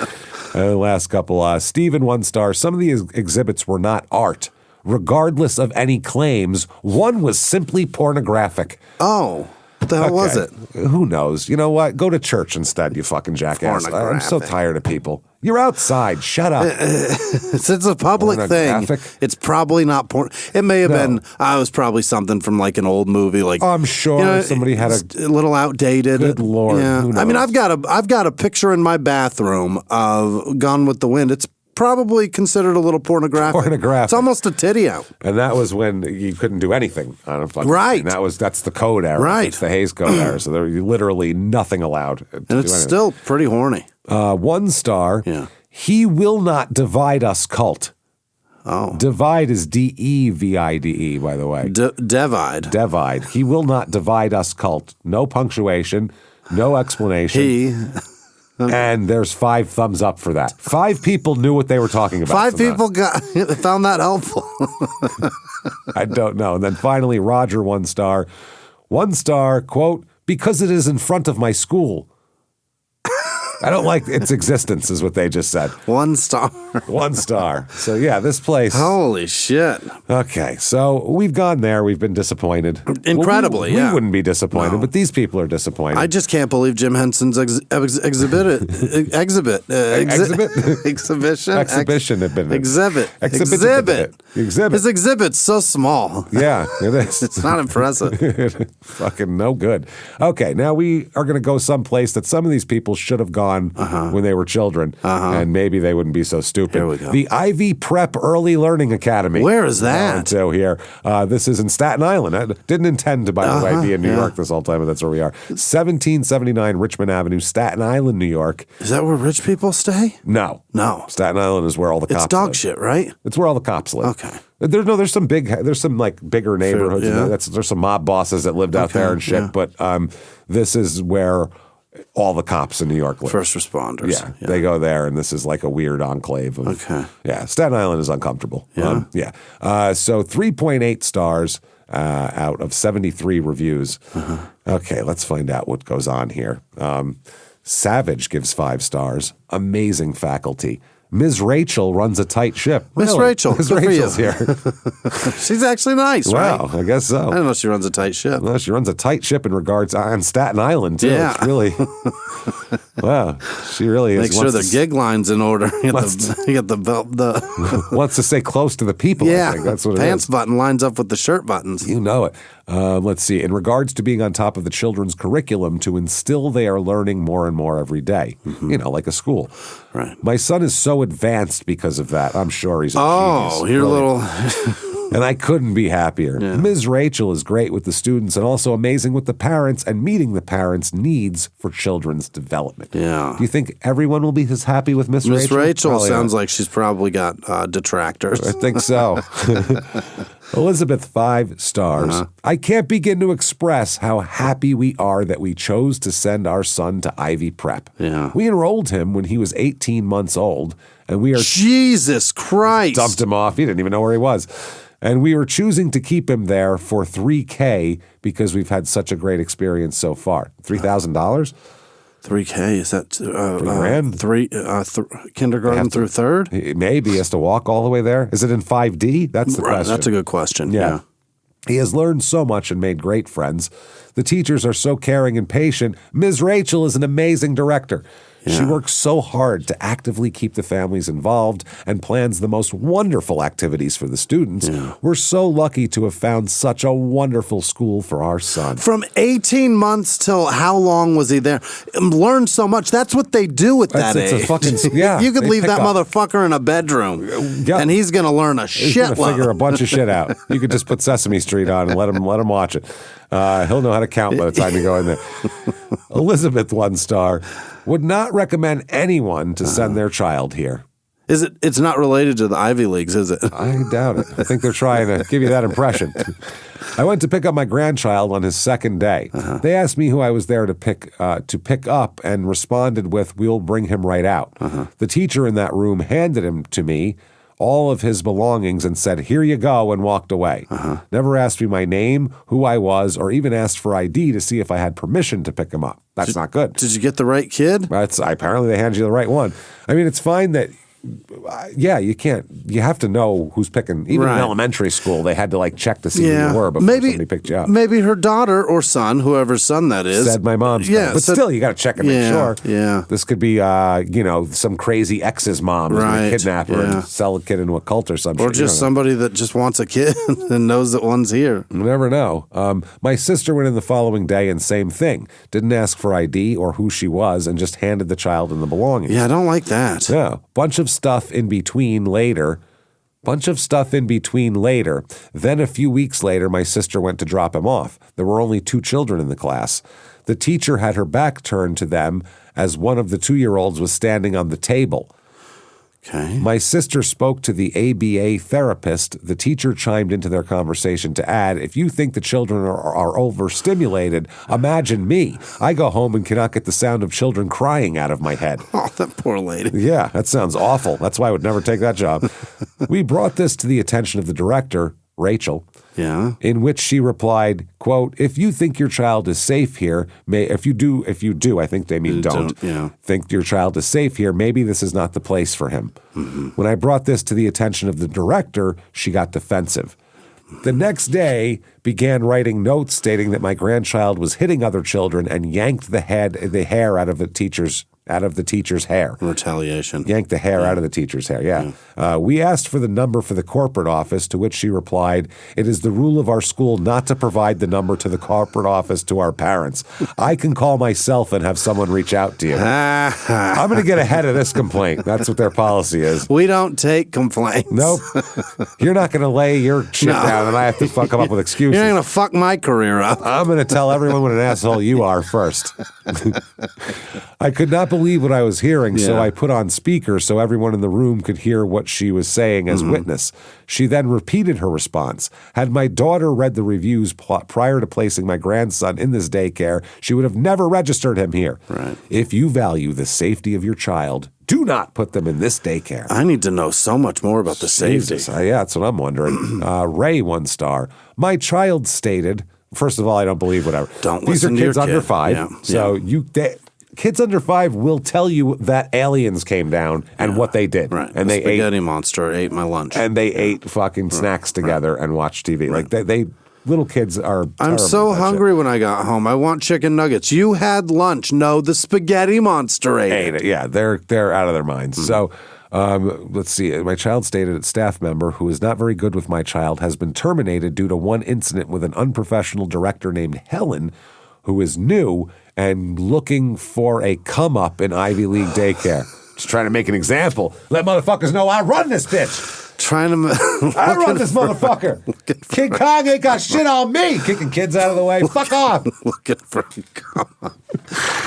The last couple. Stephen, 1 star. Some of the exhibits were not art. Regardless of any claims, one was simply pornographic. Oh, what the hell was it? Who knows? You know what? Go to church instead, you fucking jackass. I'm so tired of people. You're outside. Shut up. It's a public thing. It's probably not porn. It may have been, it was probably something from like an old movie. Like I'm sure somebody had a little outdated. Good Lord. Yeah. Who knows? I mean, I've got a picture in my bathroom of Gone with the Wind. It's probably considered a little pornographic. It's almost a titty out. And that was when you couldn't do anything on a fucking right. thing. That's the code era. Right. It's the Hays Code era. So there was literally nothing allowed. And it's still pretty horny. 1 star. Yeah. He will not divide us cult. Oh. Divide is D-E-V-I-D-E, by the way. Divide. Divide. He will not divide us cult. No punctuation. No explanation. And there's 5 thumbs up for that. 5 people knew what they were talking about. 5 people found that helpful. I don't know. And then finally, Roger, 1 star. 1 star, quote, because it is in front of my school. I don't like its existence, is what they just said. 1 star. 1 star. So, yeah, this place. Holy shit. Okay, so we've gone there. We've been disappointed. Incredibly, we wouldn't be disappointed, but these people are disappointed. I just can't believe Jim Henson's exhibition. His exhibit's so small. Yeah, it is. It's not impressive. Fucking no good. Okay, now we are going to go someplace that some of these people should have gone when they were children, and maybe they wouldn't be so stupid. Here we go. The Ivy Prep Early Learning Academy. Where is that? So here, this is in Staten Island. I didn't intend to, by the way, be in New York this whole time, but that's where we are. 1779 Richmond Avenue, Staten Island, New York. Is that where rich people stay? No. Staten Island is where all the cops live. It's dog shit, right? It's where all the cops live. Okay. There's some bigger neighborhoods. Sure, yeah. There's some mob bosses that lived out there and shit. Yeah. But this is where all the cops in New York live. First responders. Yeah, they go there, and this is like a weird enclave of. Okay. Yeah, Staten Island is uncomfortable. Yeah. So 3.8 stars out of 73 reviews. Okay, let's find out what goes on here. Savage gives 5 stars. Amazing faculty. Ms. Rachel runs a tight ship. Miss Rachel, Ms. good for Rachel's you. here. She's actually nice, Wow, right? I guess so. I don't know she runs a tight ship. Well, she runs a tight ship in regards on Staten Island too. Yeah. It's really wow. She really is. Make sure the gig line's in order. You get the belt. Wants to stay close to the people. Yeah, I think that's what pants it is. button lines up with the shirt buttons. You know it. Let's see. In regards to being on top of the children's curriculum, to instill they are learning more and more every day. You know, like a school. Right. My son is so advanced because of that. I'm sure he's a genius. Oh, your little. And I couldn't be happier. Yeah. Ms. Rachel is great with the students and also amazing with the parents and meeting the parents' needs for children's development. Yeah. Do you think everyone will be as happy with Miss Rachel? Miss Rachel Probably sounds not. like she's probably got detractors. I think so. Elizabeth, 5 stars. I can't begin to express how happy we are that we chose to send our son to Ivy Prep. Yeah. We enrolled him when he was 18 months old, and we are Jesus Christ. dumped him off. He didn't even know where he was. And we were choosing to keep him there for $3,000 because we've had such a great experience so far. $3,000? $3,000, is that $3,000? Kindergarten through third? Maybe he has to walk all the way there. Is it in 5D? That's the question. That's a good question. Yeah. He has learned so much and made great friends. The teachers are so caring and patient. Ms. Rachel is an amazing director. She Yeah. works so hard to actively keep the families involved and plans the most wonderful activities for the students. Yeah. We're so lucky to have found such a wonderful school for our son. From 18 months till how long was he there? Learned so much. That's what they do at that It's age. a fucking, yeah. You could they leave pick that up. motherfucker in a bedroom, Yeah. and he's going to learn a He's gonna shitload. figure a bunch of shit out. You could just put Sesame Street on and let him watch it. He'll know how to count by the time you go in there. Elizabeth, 1 star, would not recommend anyone to send their child here. Is it? It's not related to the Ivy Leagues, is it? I doubt it. I think they're trying to give you that impression. I went to pick up my grandchild on his second day. They asked me who I was there to pick up and responded with, "We'll bring him right out." The teacher in that room handed him to me, all of his belongings, and said, "Here you go," and walked away. Never asked me my name, who I was, or even asked for ID to see if I had permission to pick him up. That's not good. Did you get the right kid? Apparently they hand you the right one. I mean, it's fine that, you can't, you have to know who's picking. Even in Right. elementary school, they had to like check to see who you were before somebody picked you up. Maybe her daughter or son, whoever's son that is, Said my mom's Yeah, mom. But said- still, you got to check and make Yeah, sure. yeah. This could be, some crazy ex's mom who's going Right, to kidnap her yeah. and sell a kid into a cult or something. or just somebody that just wants a kid and knows that one's here. You never know. My sister went in the following day and same thing. Didn't ask for ID or who she was and just handed the child in the belongings. Yeah, I don't like that. Yeah. Bunch of stuff in between later. Then a few weeks later, my sister went to drop him off. There were only 2 children in the class. The teacher had her back turned to them as one of the 2-year-olds was standing on the table. Okay. My sister spoke to the ABA therapist. The teacher chimed into their conversation to add, "If you think the children are overstimulated, imagine me. I go home and cannot get the sound of children crying out of my head." Oh, that poor lady. Yeah, that sounds awful. That's why I would never take that job. We brought this to the attention of the director, Rachel, Yeah. in which she replied, quote, "If you think your child is safe here, if you do, I think they mean don't, yeah. think your child is safe here, maybe this is not the place for him." When I brought this to the attention of the director, she got defensive. The next day began writing notes stating that my grandchild was hitting other children and yanked the hair out of the teacher's hair. Retaliation. Yanked the hair out of the teacher's hair, yeah. We asked for the number for the corporate office, to which she replied, "It is the rule of our school not to provide the number to the corporate office to our parents. I can call myself and have someone reach out to you." I'm going to get ahead of this complaint. That's what their policy is. We don't take complaints. Nope. You're not going to lay your shit down and I have to come up with excuses. excuses. You're going to fuck my career up. I'm going to tell everyone what an asshole you are first. I could not believe what I was hearing, so I put on speaker so everyone in the room could hear what she was saying as witness. She then repeated her response. Had my daughter read the reviews prior to placing my grandson in this daycare, she would have never registered him here. Right. If you value the safety of your child, do not put them in this daycare. I need to know so much more about the safety. Yeah, that's what I'm wondering. Ray, 1 star. My child stated, first of all, I don't believe whatever. Don't These are listen to kids your under kid. 5. Yeah. So kids under 5 will tell you that aliens came down and what they did. Right. And the they spaghetti monster ate my lunch. And they ate fucking snacks together and watched TV. Like they little kids are. I'm so hungry shit. when I got home. I want chicken nuggets. You had lunch. No, the spaghetti monster ate it. Yeah, they're out of their minds. So let's see. My child stated a staff member who is not very good with my child has been terminated due to one incident with an unprofessional director named Helen, who is new and looking for a come up in Ivy League daycare. Just trying to make an example. Let motherfuckers know I run this bitch. Trying to. I run this motherfucker. King Kong ain't got shit on me. Kicking kids out of the way. Fuck off. Looking for a come up.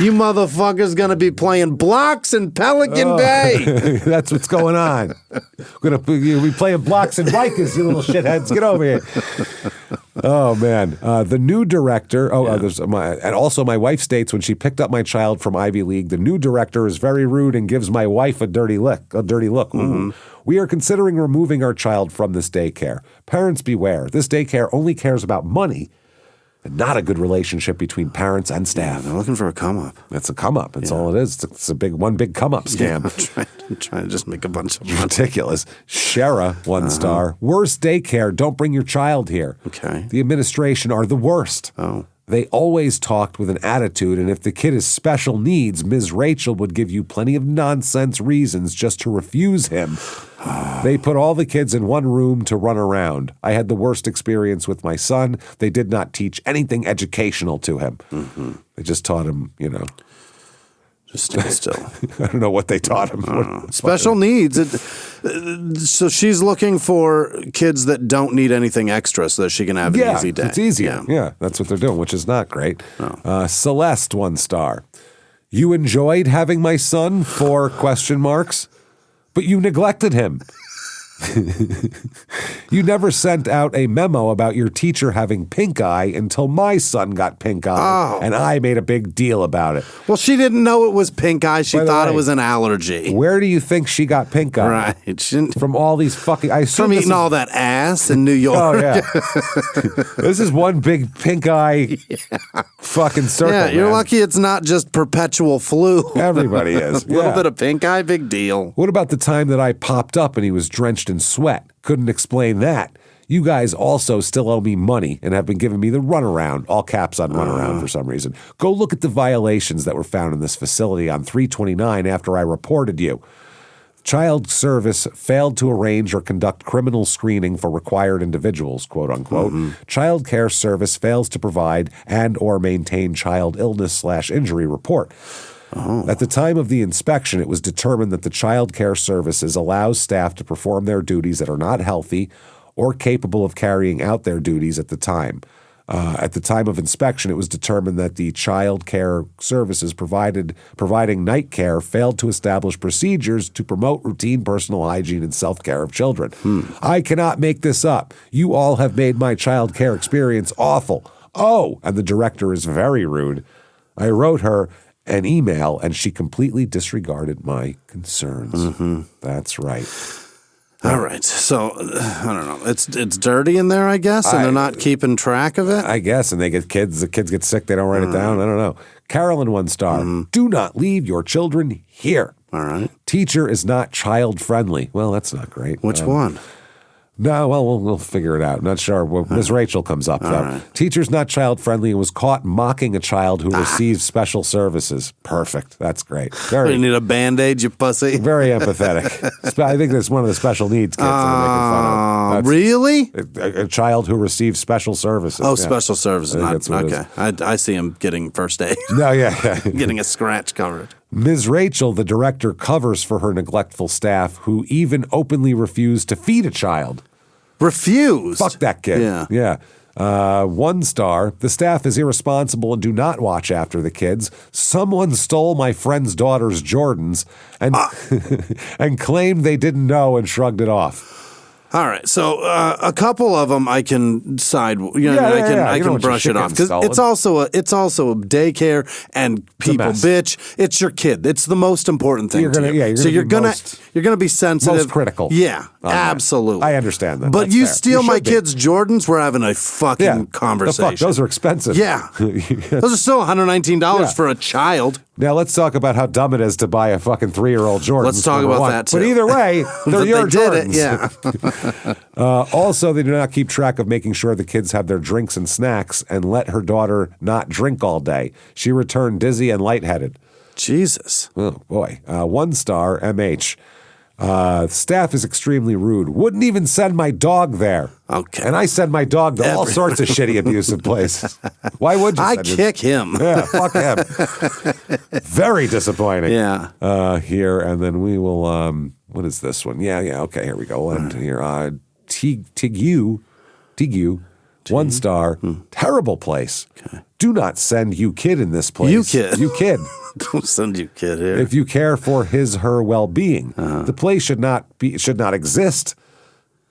You motherfuckers gonna be playing blocks in Pelican Bay. That's what's going on. We're gonna be playing blocks in Rikers, you little shitheads. Get over here. Oh man, the new director. And also my wife states when she picked up my child from Ivy League, the new director is very rude and gives my wife a dirty look. Mm-hmm. We are considering removing our child from this daycare. Parents beware. This daycare only cares about money and not a good relationship between parents and staff. They're looking for a come up. It's a come up. That's all it is. It's a one big come up scam. I'm trying to just make a bunch of money. Ridiculous. Shara, 1 star. Worst daycare. Don't bring your child here. Okay. The administration are the worst. Oh. They always talked with an attitude, and if the kid has special needs, Ms. Rachel would give you plenty of nonsense reasons just to refuse him. They put all the kids in one room to run around. I had the worst experience with my son. They did not teach anything educational to him. Mm-hmm. They just taught him, Just stand still. I don't know what they taught him. Special needs. So she's looking for kids that don't need anything extra so that she can have an easy day. It's easier. Yeah, that's what they're doing, which is not great. No. Celeste, 1 star. You enjoyed having my son? 4 question marks. But you neglected him. You never sent out a memo about your teacher having pink eye until my son got pink eye, and I made a big deal about it. Well, she didn't know it was pink eye. She thought way, it was an allergy. Where do you think she got pink eye? Right. From all these fucking... I assume from eating all that ass in New York. Oh, yeah. This is one big pink eye fucking circle, Yeah, you're man. lucky it's not just perpetual flu. Everybody is. A little bit of pink eye, big deal. What about the time that I popped up and he was drenched in sweat? Couldn't explain that. You guys also still owe me money and have been giving me the runaround, all caps on runaround for some reason. Go look at the violations that were found in this facility on 329 after I reported you. Child Service failed to arrange or conduct criminal screening for required individuals, quote unquote. Child Care Service fails to provide and or maintain child illness/injury report. At the time of the inspection, it was determined that the Child Care Services allows staff to perform their duties that are not healthy or capable of carrying out their duties at the time. At the time of inspection, it was determined that the Child Care Services providing night care failed to establish procedures to promote routine personal hygiene and self-care of children. I cannot make this up. You all have made my child care experience awful. Oh, and the director is very rude. I wrote her an email, and she completely disregarded my concerns. That's right. All right. So, I don't know. It's dirty in there, I guess, and they're not keeping track of it? I guess, and they get kids. The kids get sick. They don't write it down. I don't know. Carolyn, 1 star. Do not leave your children here. All right. Teacher is not child-friendly. Well, that's not great. Which one? No, well, we'll figure it out. Not sure. Well, Ms. Rachel comes up, though. Right. Teacher's not child-friendly and was caught mocking a child who receives special services. Perfect. That's great. You need a Band-Aid, you pussy? Very empathetic. I think that's one of the special needs kids that are making fun of. That's Really? a child who receives special services. Oh, Yeah. special services. I think that's what it Okay. I see him getting first aid, No, yeah. getting a scratch covered. Ms. Rachel, the director, covers for her neglectful staff who even openly refused to feed a child. Refused? Fuck that kid. Yeah. Yeah. 1 star, the staff is irresponsible and do not watch after the kids. Someone stole my friend's daughter's Jordans and and claimed they didn't know and shrugged it off. All right, so a couple of them I can side, I can brush it off because it's also a daycare and people bitch. It's your kid. It's the most important thing. You're gonna be sensitive, most critical. Yeah, absolutely. I understand that. But you steal my kid's Jordans, we're having a fucking conversation. The fuck? Those are expensive. Yeah, those are still $119 for a child. Now let's talk about how dumb it is to buy a fucking 3-year-old Jordan. Let's talk about that too. But either way, they're your Jordans. Yeah. Also, they do not keep track of making sure the kids have their drinks and snacks and let her daughter not drink all day. She returned dizzy and lightheaded. Jesus. Oh, boy. 1 star, MH. Staff is extremely rude. Wouldn't even send my dog there. Okay. And I send my dog to all sorts of shitty, abusive places. Why would you I kick him. Yeah, fuck him. Very disappointing. Yeah. Here, and then we will, what is this one? Yeah, okay, here we go. And here, Tigu, 1 star, terrible place. Okay. Do not send you kid in this place. You kid. Don't send you kid here. If you care for her well-being, the place should not exist.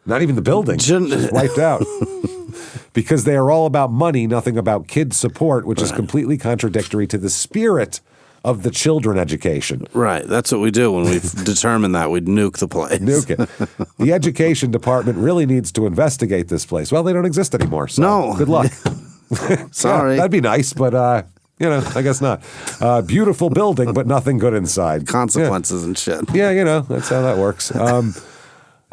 Not even the building. It's wiped out. Because they are all about money, nothing about kid support, which is completely contradictory to the spirit of the children education. Right. That's what we do when we've determined that. We'd nuke the place. Nuke it. The education department really needs to investigate this place. Well, they don't exist anymore, so no. Good luck. Sorry. Yeah, that'd be nice, but I guess not. Beautiful building, but nothing good inside. Consequences and shit. Yeah, that's how that works.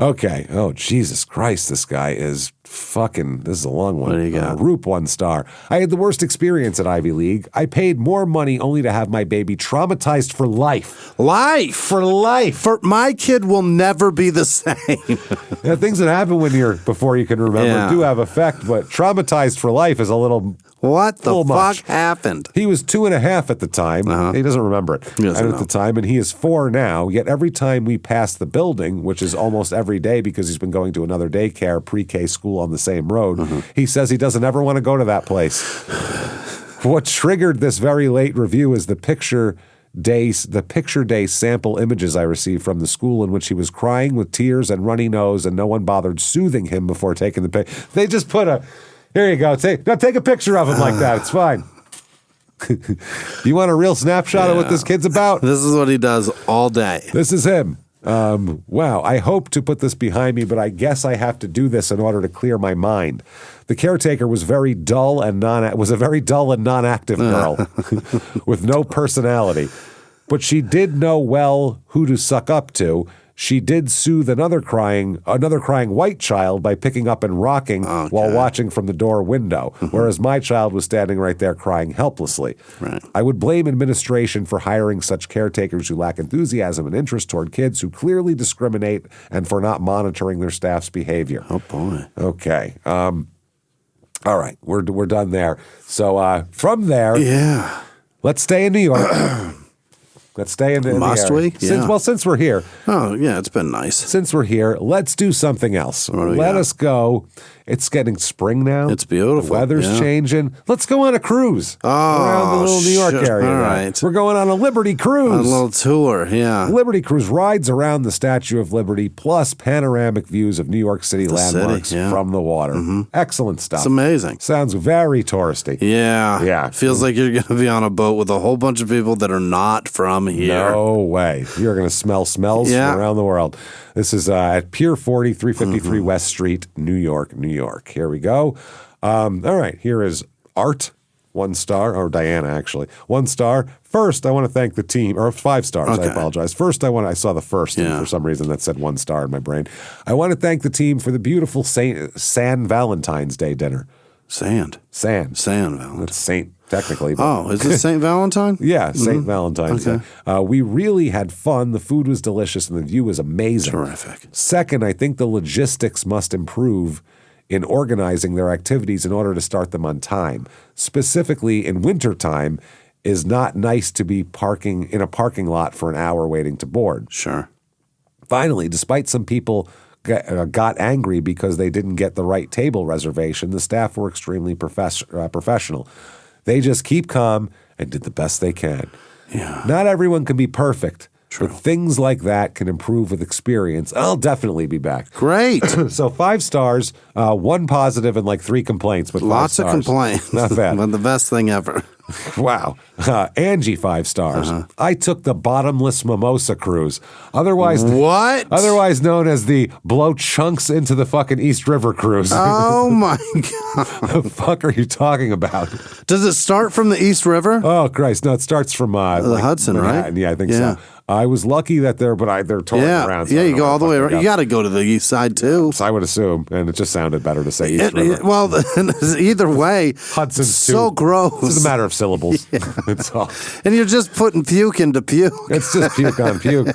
Okay. Oh, Jesus Christ. This guy is fucking, this is a long one. What do you got? Roop 1 star. I had the worst experience at Ivy League. I paid more money only to have my baby traumatized for life. For life. My kid will never be the same. Things that happen before you can remember do have effect, but traumatized for life is a little... What the fuck much. happened? He was 2.5 at the time. He doesn't remember it. At the time, and he is 4 now. Yet every time we pass the building, which is almost every day because he's been going to another daycare, pre-K school on the same road, he says he doesn't ever want to go to that place. What triggered this very late review is the picture day sample images I received from the school in which he was crying with tears and runny nose, and no one bothered soothing him before taking the picture. They just put here you go. Take a picture of him like that. It's fine. You want a real snapshot of what this kid's about? This is what he does all day. This is him. Wow. I hope to put this behind me, but I guess I have to do this in order to clear my mind. The caretaker was a very dull and non-active girl with no personality, but she did know well who to suck up to. She did soothe another crying white child by picking up and rocking while watching from the door window, whereas my child was standing right there crying helplessly. Right. I would blame administration for hiring such caretakers who lack enthusiasm and interest toward kids who clearly discriminate and for not monitoring their staff's behavior. Oh, boy. Okay. All right. We're done there. So from there, let's stay in New York. Let's stay in the Must area. we? Yeah. Since we're here. Oh, yeah, it's been nice. Since we're here, let's do something else. Let us go. It's getting spring now. It's beautiful. The weather's changing. Let's go on a cruise around the little New York area. All right. We're going on a Liberty cruise. A little tour, yeah. Liberty Cruise rides around the Statue of Liberty, plus panoramic views of New York City landmarks from the water. Excellent stuff. It's amazing. Sounds very touristy. Yeah. Yeah. Feels like you're going to be on a boat with a whole bunch of people that are not from here. No way. You're going to smell smells from around the world. This is at Pier 40, 353 West Street, New York, New York. Here we go. All right. Here is Art, 1 star, or Diana, actually. 1 star. First, I want to thank the team, or 5 stars. I apologize. First, I saw the first, and for some reason that said 1 star in my brain. I want to thank the team for the beautiful San Valentine's Day dinner. San Valentine. That's Saint, technically. Oh, is it St. Valentine? Yeah, St. Valentine's Day. We really had fun. The food was delicious, and the view was amazing. Terrific. Second, I think the logistics must improve in organizing their activities in order to start them on time. Specifically, in wintertime, is not nice to be parking in a parking lot for an hour waiting to board. Sure. Finally, despite some people got angry because they didn't get the right table reservation, the staff were extremely professional. They just keep calm and did the best they can. Yeah. Not everyone can be perfect. True. But things like that can improve with experience. I'll definitely be back. Great. So 5 stars, 1 positive, and like 3 complaints. But Lots 5 of stars. complaints. Not bad. But the best thing ever. Wow. Angie, 5 stars. I took the bottomless mimosa cruise. Otherwise known as the blow chunks into the fucking East River cruise. Oh my God. The fuck are you talking about? Does it start from the East River? Oh, Christ. No, it starts from the Hudson, Manhattan. right? Yeah, I think so. I was lucky that they're touring around. So you go all the way around. You got to go to the east side too. So I would assume, and it just sounded better to say East River. Well, either way, Hudson's so too, gross. It's a matter of syllables. It's all. And you're just putting puke into puke. It's just puke on puke.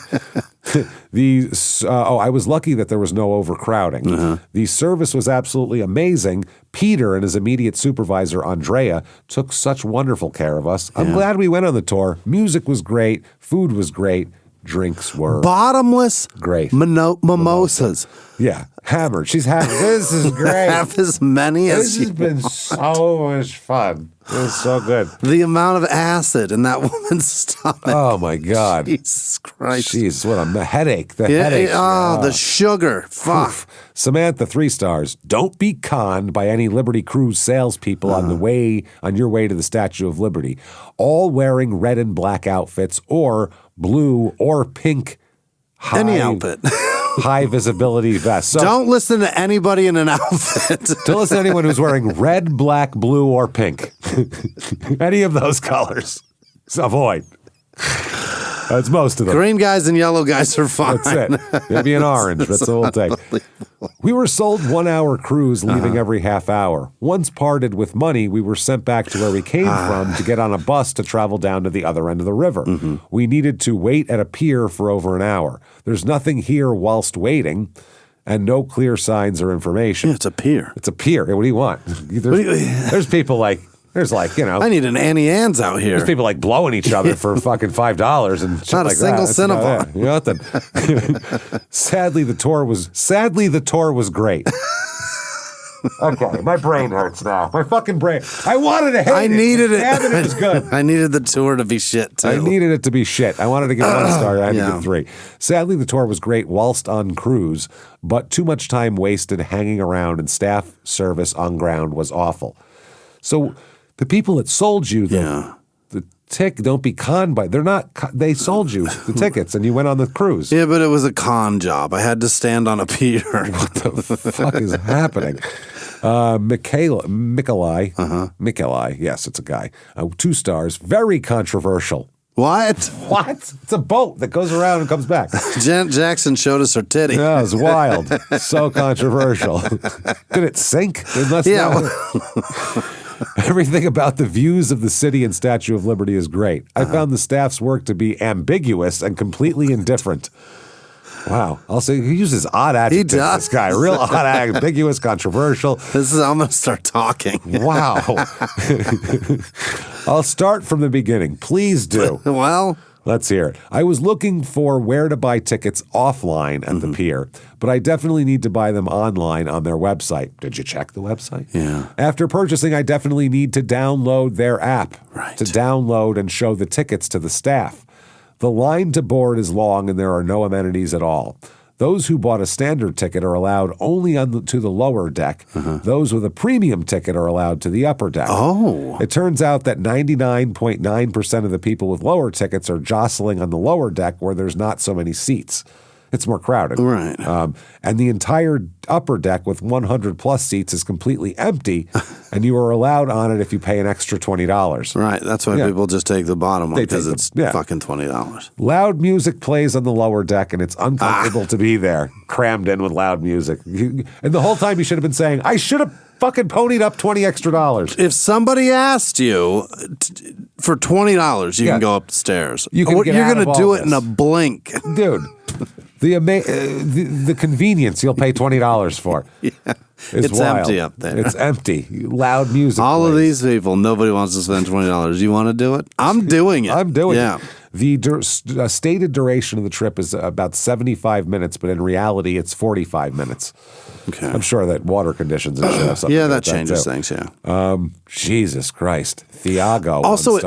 I was lucky that there was no overcrowding. The service was absolutely amazing. Peter and his immediate supervisor, Andrea, took such wonderful care of us. I'm glad we went on the tour. Music was great. Food was great. Drinks were bottomless great. Mimosas. Yeah. Hammered. She's hammered. This is great. Have as many as This has been so much fun. It was so good. The amount of acid in that woman's stomach. Oh, my God. Jesus Christ. Jeez, what a headache. The headache. The sugar. Fuck. Oof. Samantha, 3 stars. Don't be conned by any Liberty Cruise salespeople on your way to the Statue of Liberty, all wearing red and black outfits or blue or pink any outfit. high visibility vests. So, don't listen to anybody in an outfit. don't listen to anyone who's wearing red, black, blue, or pink. Any of those colors. Avoid. That's most of them. Green guys and yellow guys are fine. That's it. Maybe an orange. That's all it'll take. We were sold 1-hour cruise, leaving every half hour. Once parted with money, we were sent back to where we came from to get on a bus to travel down to the other end of the river. We needed to wait at a pier for over an hour. There's nothing here whilst waiting, and no clear signs or information. Yeah, it's a pier. It's a pier. What do you want? There's people like... There's like, I need an Annie Ann's out here. There's people like blowing each other for fucking $5 and shit not like a single that. Cinnabon. Sadly, the tour was great. Okay, my brain hurts now. My fucking brain. I wanted to hate it. I needed it. Damn it was good. I needed the tour to be shit, too. I needed it to be shit. I wanted to get 1 star. I had to get 3. Sadly, the tour was great whilst on cruise, but too much time wasted hanging around and staff service on ground was awful. So... the people that sold you the don't be conned by. They sold you the tickets and you went on the cruise. Yeah, but it was a con job. I had to stand on a pier. What the fuck is happening? Mikolai, yes, it's a guy. 2 stars, very controversial. What? It's a boat that goes around and comes back. Janet Jackson showed us her titty. Yeah, it was wild. So controversial. Did it sink? Everything about the views of the city and Statue of Liberty is great. I found the staff's work to be ambiguous and completely indifferent. Wow. I'll say he uses odd adjectives. He does. This guy. Real odd, ambiguous, controversial. I'm going to start talking. Wow. I'll start from the beginning. Please do. Well... let's hear it. I was looking for where to buy tickets offline at the pier, but I definitely need to buy them online on their website. Did you check the website? Yeah. After purchasing, I definitely need to download their app to download and show the tickets to the staff. The line to board is long and there are no amenities at all. Those who bought a standard ticket are allowed only to the lower deck. Those with a premium ticket are allowed to the upper deck. Oh. It turns out that 99.9% of the people with lower tickets are jostling on the lower deck where there's not so many seats. It's more crowded. Right. And the entire upper deck with 100 plus seats is completely empty, and you are allowed on it if you pay an extra $20. Right. That's why people just take the bottom one because it's fucking $20. Loud music plays on the lower deck, and it's uncomfortable to be there, crammed in with loud music. And the whole time you should have been saying, I should have fucking ponied up $20 extra. If somebody asked you for $20, you can go upstairs. You're going to do it in a blink. Dude. The convenience you'll pay $20 for. It's wild. Empty up there. It's empty. Loud music. All of these people, nobody wants to spend $20. You want to do it? I'm doing it. I'm doing it. The stated duration of the trip is about 75 minutes, but in reality, it's 45 minutes. Okay. I'm sure that water conditions and shit have something to do that with changes too. things, yeah. Jesus Christ. Thiago. Also,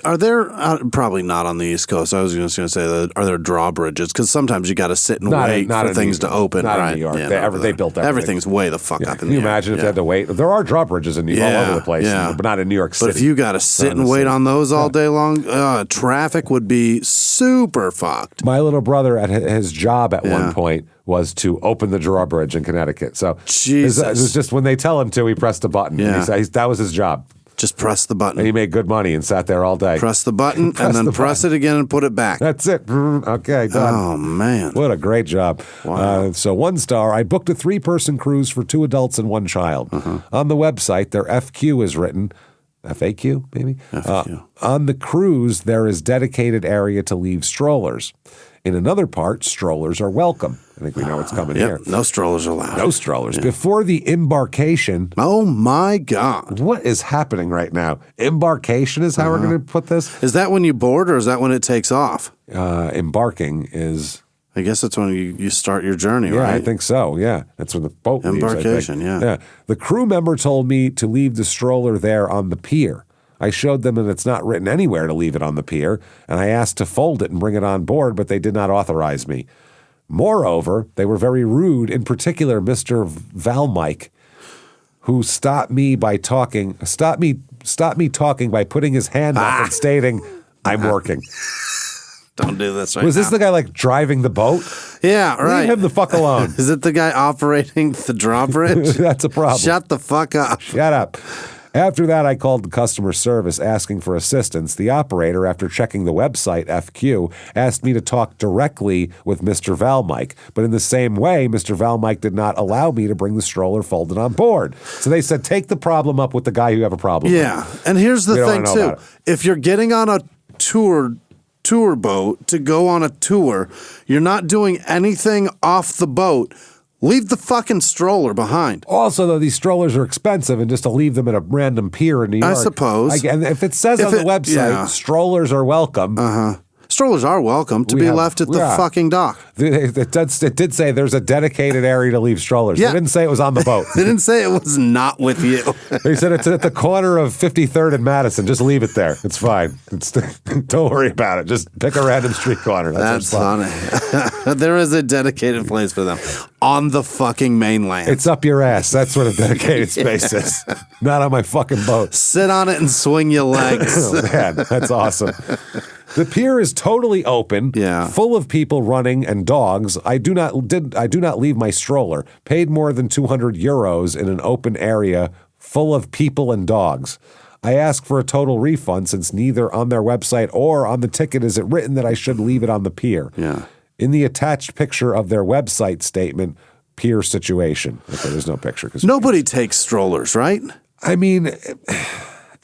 are there, probably not on the East Coast, I was just going to say, that are there drawbridges? Because sometimes you got to sit and wait for things to open. Not right. in New York. Yeah, They built everything. Everything's way the fuck up in Can the you air. imagine if they had to wait? There are drawbridges all over the place, but not in New York City. But if you got to sit and wait on those all day long, traffic would be super fucked. My little brother at his job at one point was to open the drawbridge in Connecticut. So Jesus. It was just when they tell him to, he pressed a button. Yeah. And that was his job. Just press the button. And he made good money and sat there all day. Press the button and then press it again and put it back. That's it. Okay, done. Oh, man. What a great job. Wow. So 1 star, I booked a 3-person cruise for 2 adults and 1 child. On the website, their FQ is written, FAQ maybe? FAQ. On the cruise, there is dedicated area to leave strollers. In another part, strollers are welcome. I think we know what's coming here. No strollers allowed. No strollers. Before the embarkation. Oh, my God. What is happening right now? Embarkation is how we're going to put this? Is that when you board or is that when it takes off? Embarking is... I guess that's when you start your journey, right? Yeah, I think so. Yeah, that's when the boat leaves. Embarkation, yeah. The crew member told me to leave the stroller there on the pier. I showed them that it's not written anywhere to leave it on the pier, and I asked to fold it and bring it on board, but they did not authorize me. Moreover, they were very rude, in particular Mr. Valmike, who stopped me talking by putting his hand up and stating, "I'm working." Don't do this right Was now. this the guy like driving the boat? Yeah, right. Leave him the fuck alone. Is it the guy operating the drawbridge? That's a problem. Shut the fuck up. Shut up. After that, I called the customer service asking for assistance. The operator, after checking the website, FQ, asked me to talk directly with Mr. Valmike. But in the same way, Mr. Valmike did not allow me to bring the stroller folded on board. So they said, take the problem up with the guy you have a problem with. Yeah, and here's the thing, too. If you're getting on a tour boat to go on a tour, you're not doing anything off the boat. Leave the fucking stroller behind. Also, though, these strollers are expensive, and just to leave them at a random pier in New York. I suppose. And if it says on the website, strollers are welcome. Strollers are welcome to be left at the fucking dock. It did say there's a dedicated area to leave strollers. Yeah. They didn't say it was on the boat. They didn't say it was not with you. They said it's at the corner of 53rd and Madison. Just leave it there. It's fine. Don't worry about it. Just pick a random street corner. That's funny. There is a dedicated place for them on the fucking mainland. It's up your ass. That's what a dedicated space is. Not on my fucking boat. Sit on it and swing your legs. Oh, man, that's awesome. The pier is totally open, full of people running and dogs. I do not leave my stroller. Paid more than 200 euros in an open area full of people and dogs. I ask for a total refund since neither on their website or on the ticket is it written that I should leave it on the pier. Yeah. In the attached picture of their website statement, pier situation. Okay, there's no picture. Nobody takes strollers, right? I mean...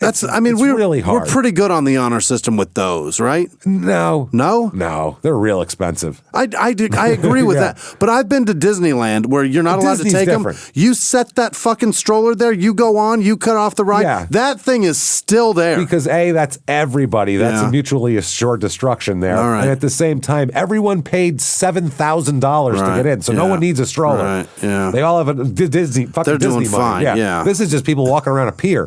we're really hard. We're pretty good on the honor system with those, right? No. No? No. They're real expensive. I agree with that. But I've been to Disneyland where you're not allowed to take them. You set that fucking stroller there, you go on, you cut off the ride. Yeah. That thing is still there. Because A, that's everybody. That's a mutually assured destruction there. All right. And at the same time, everyone paid $7,000 to get in. So no one needs a stroller. Right. Yeah. They all have a Disney fucking They're Disney doing money. fine. Yeah. This is just people walking around a pier.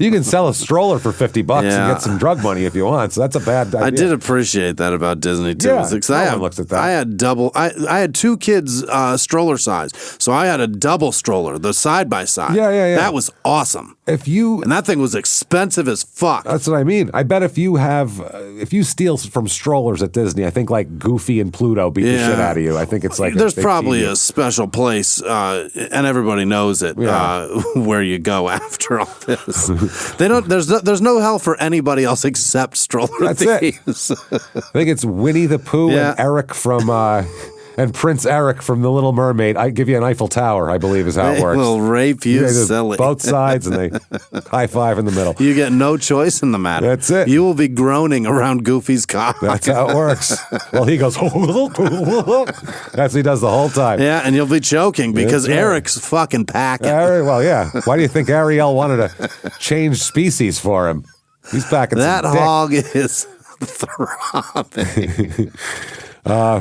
You can sell a stroller for $50 and get some drug money if you want. So that's a bad idea. I did appreciate that about Disney too. Yeah, no one looks at that. I had double. I had 2 kids stroller size, so I had a double stroller, the side by side. Yeah. That was awesome. And that thing was expensive as fuck. That's what I mean. I bet if you steal from strollers at Disney, I think like Goofy and Pluto beat the shit out of you. I think it's like there's probably a special place, and everybody knows it, where you go after all this. There's no hell for anybody else except stroller thieves. I think it's Winnie the Pooh and Eric from and Prince Eric from The Little Mermaid. I give you an Eiffel Tower, I believe is how it works. They will rape you silly. Both sides, and they high five in the middle. You get no choice in the matter. That's it. You will be groaning around Goofy's cock. That's how it works. Well, he goes, that's what he does the whole time. Yeah, and you'll be choking because Eric's fucking packing. Well, yeah. Why do you think Ariel wanted to change species for him? He's packing that some dick. hog is throbbing.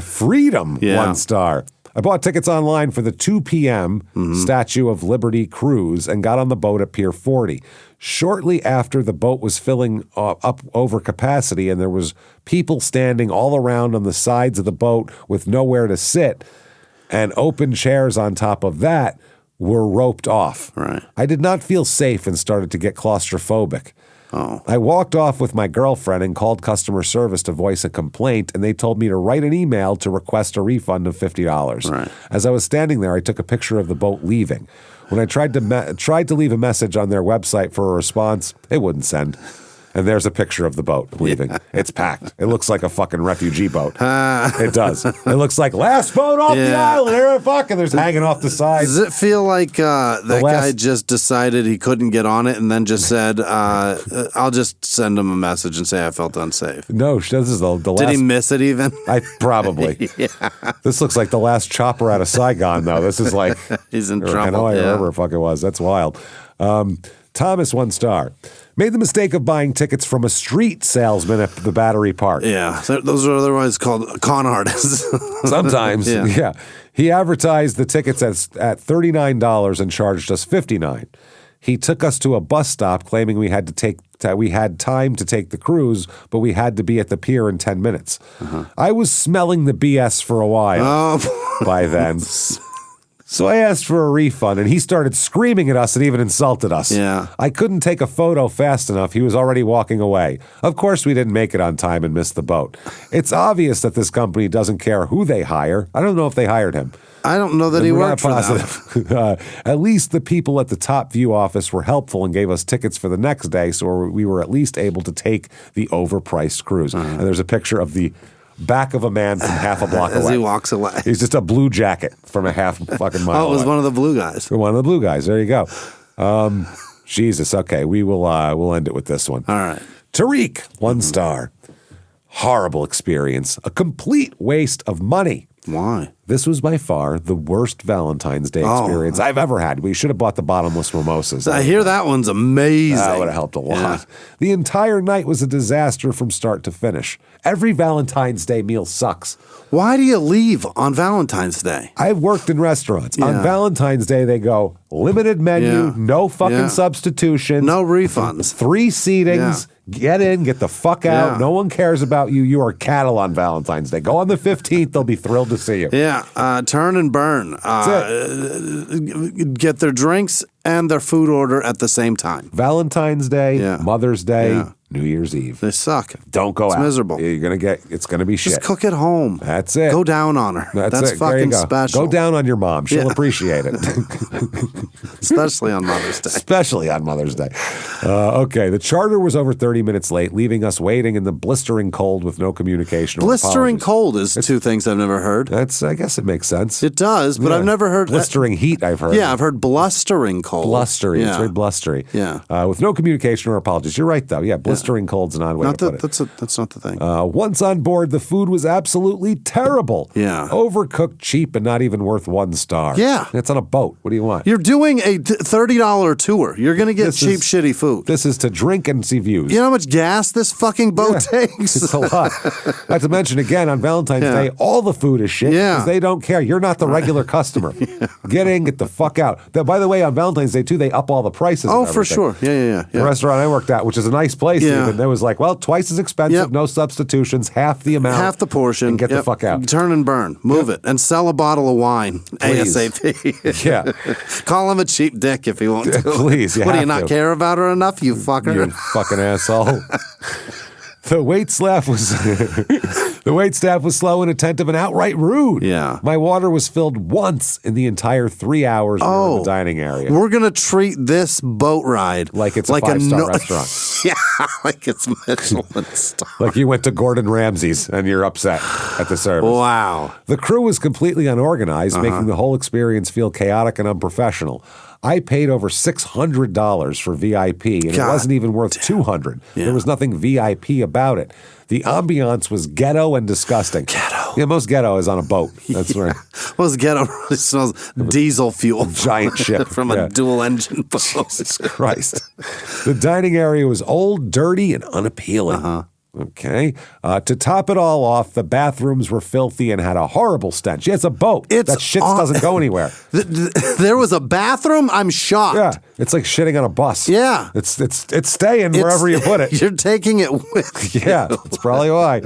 Freedom, Yeah. 1 star. I bought tickets online for the 2 p.m. Statue of Liberty cruise and got on the boat at Pier 40. Shortly after, the boat was filling up over capacity and there was people standing all around on the sides of the boat with nowhere to sit, and open chairs on top of that were roped off. Right. I did not feel safe and started to get claustrophobic. Oh. I walked off with my girlfriend and called customer service to voice a complaint, and they told me to write an email to request a refund of $50. Right. As I was standing there, I took a picture of the boat leaving. When I tried to leave a message on their website for a response, it wouldn't send. And there's a picture of the boat leaving. Yeah. It's packed. It looks like a fucking refugee boat. It does. It looks like last boat off the island. Here, fucking, there's hanging off the side. Does it feel like that guy just decided he couldn't get on it and then just said, I'll just send him a message and say I felt unsafe? No, this is the last. Did he miss it even? Probably. Yeah. This looks like the last chopper out of Saigon, though. This is like he's in trouble. Hanoi, or wherever the fuck it was. That's wild. Thomas, 1 star. Made the mistake of buying tickets from a street salesman at the Battery Park. Yeah, those are otherwise called con artists. Sometimes, yeah. He advertised the tickets at $39 and charged us $59. He took us to a bus stop, claiming we had time to take the cruise, but we had to be at the pier in 10 minutes. I was smelling the BS for a while by then. So I asked for a refund, and he started screaming at us and even insulted us. Yeah. I couldn't take a photo fast enough. He was already walking away. Of course, we didn't make it on time and missed the boat. It's obvious that this company doesn't care who they hire. I don't know if they hired him. I don't know that he worked for them. At least the people at the Top View office were helpful and gave us tickets for the next day, so we were at least able to take the overpriced cruise. And there's a picture of the back of a man from half a block away. As he walks away. He's just a blue jacket from a half fucking mile away. Oh, it was one of the blue guys. One of the blue guys. There you go. Jesus. Okay, we'll end it with this one. All right. Tariq, 1 star. Horrible experience. A complete waste of money. Why? This was by far the worst Valentine's Day experience I've ever had. We should have bought the bottomless mimosas. I hear that one's amazing. That would have helped a lot. Yeah. The entire night was a disaster from start to finish. Every Valentine's Day meal sucks. Why do you leave on Valentine's Day? I've worked in restaurants. On Valentine's Day, they go limited menu, no fucking substitution, no refunds, 3 seatings. Get in, get the fuck out. Yeah. No one cares about you. You are cattle on Valentine's Day. Go on the 15th. They'll be thrilled to see you. Yeah, turn and burn. Get their drinks and their food order at the same time. Valentine's Day, Mother's Day, New Year's Eve. They suck. Don't go out. It's miserable. It's gonna be shit. Just cook at home. That's it. Go down on her. That's it. fucking special. Go down on your mom. She'll appreciate it. Especially on Mother's Day. Especially on Mother's Day. Okay, the charter was over 30 minutes late, leaving us waiting in the blistering cold with no communication. Blistering cold is 2 things I've never heard. I guess it makes sense. It does, but I've never heard blistering heat. I've heard. Yeah, I've heard blustering cold. Blustery. It's very blustery. Yeah. With no communication or apologies. You're right, though. Yeah, blistering cold's an odd way to put it. That's not the thing. Once on board, the food was absolutely terrible. Yeah. Overcooked, cheap, and not even worth 1 star. Yeah. It's on a boat. What do you want? You're doing a $30 tour. You're going to get cheap, shitty food. This is to drink and see views. You know how much gas this fucking boat takes? It's a lot. Not to mention, again, on Valentine's Day, all the food is shit because they don't care. You're not the regular customer. Get in, get the fuck out. By the way, on Valentine's Day, too, they up all the prices. Oh, for sure. Yeah. The restaurant I worked at, which is a nice place, even, there was like, well, twice as expensive, no substitutions, half the amount. Half the portion. And get the fuck out. Turn and burn. Move it. And sell a bottle of wine Please. ASAP. Yeah. Call him a cheap dick if you want to. Please, What, do you not care about her enough, you fucker? You fucking asshole. The wait staff was slow and attentive and outright rude. Yeah. My water was filled once in the entire 3 hours we were in the dining area. We're going to treat this boat ride like it's a 5-star restaurant. Yeah, like it's Michelin star. Like you went to Gordon Ramsay's and you're upset at the service. Wow. The crew was completely unorganized, making the whole experience feel chaotic and unprofessional. I paid over $600 for VIP, and it wasn't even worth $200. There was nothing VIP about it. The ambiance was ghetto and disgusting. Ghetto. Yeah, most ghetto is on a boat. That's right. Most ghetto really smells diesel fuel. Giant ship. From a dual engine boat. Jesus Christ. The dining area was old, dirty, and unappealing. Okay. To top it all off, the bathrooms were filthy and had a horrible stench. Yeah, it's a boat. That shit doesn't go anywhere. There was a bathroom? I'm shocked. Yeah. It's like shitting on a bus. Yeah. It's staying wherever you put it. You're taking it with you. Yeah, that's probably why.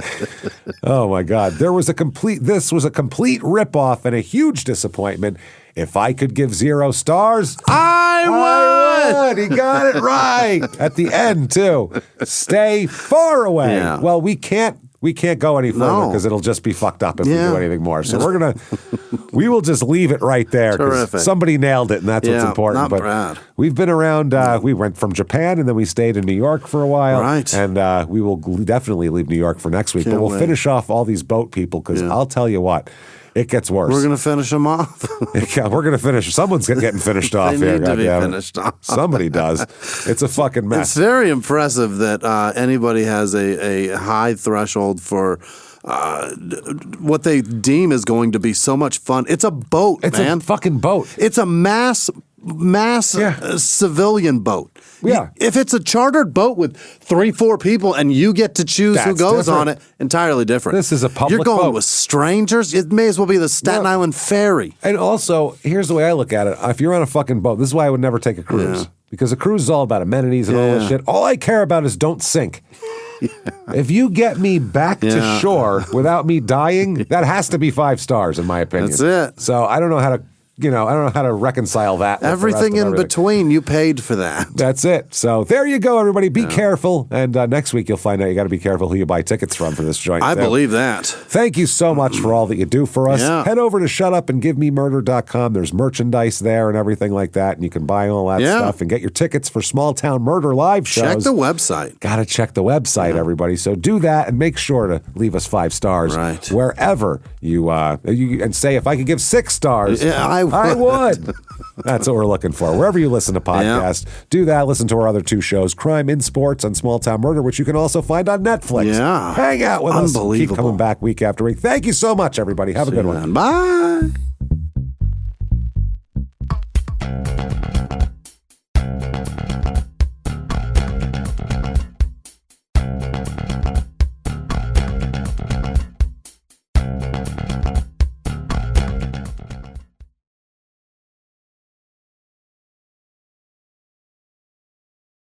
Oh my God. This was a complete ripoff and a huge disappointment. If I could give 0 stars, I would. He got it right at the end too. Stay far away. Yeah. Well, we can't go any further because it'll just be fucked up if we do anything more. So we will just leave it right there. Terrific. Somebody nailed it, and that's what's important. Not bad. We've been around. We went from Japan, and then we stayed in New York for a while. Right. And we will definitely leave New York for next week. But we'll finish off all these boat people because I'll tell you what. It gets worse. We're going to finish them off. Yeah, we're going to finish. Someone's getting finished off They here. need to be finished off. Somebody does. It's a fucking mess. It's very impressive that anybody has a high threshold for what they deem is going to be so much fun. It's a boat, It's man. a fucking boat. It's a mass civilian boat. Yeah. If it's a chartered boat with 3-4 people and you get to choose who That's goes different. on it, entirely different. This is a public You're going boat. with strangers. It may as well be the Staten Island Ferry. And also, here's the way I look at it. If you're on a fucking boat, this is why I would never take a cruise. Yeah. Because a cruise is all about amenities and all this shit. All I care about is don't sink. If you get me back to shore without me dying, that has to be 5 stars in my opinion. That's it. So I don't know how to I don't know how to reconcile that. With Everything the rest in of everything. between, you paid for that. That's it. So there you go, everybody. Be careful. And next week, you'll find out you got to be careful who you buy tickets from for this joint. I believe that. Thank you so much for all that you do for us. Yeah. Head over to shutupandgivememurder.com. There's merchandise there and everything like that. And you can buy all that stuff and get your tickets for Small Town Murder live shows. Check the website. Got to check the website, everybody. So do that and make sure to leave us 5 stars wherever you and say, if I could give 6 stars, I would. That's what we're looking for. Wherever you listen to podcasts, do that. Listen to our other 2 shows, Crime in Sports and Small Town Murder, which you can also find on Netflix. Yeah. Hang out with us. Keep Unbelievable. coming back week after week. Thank you so much, everybody. Have a good one. Bye.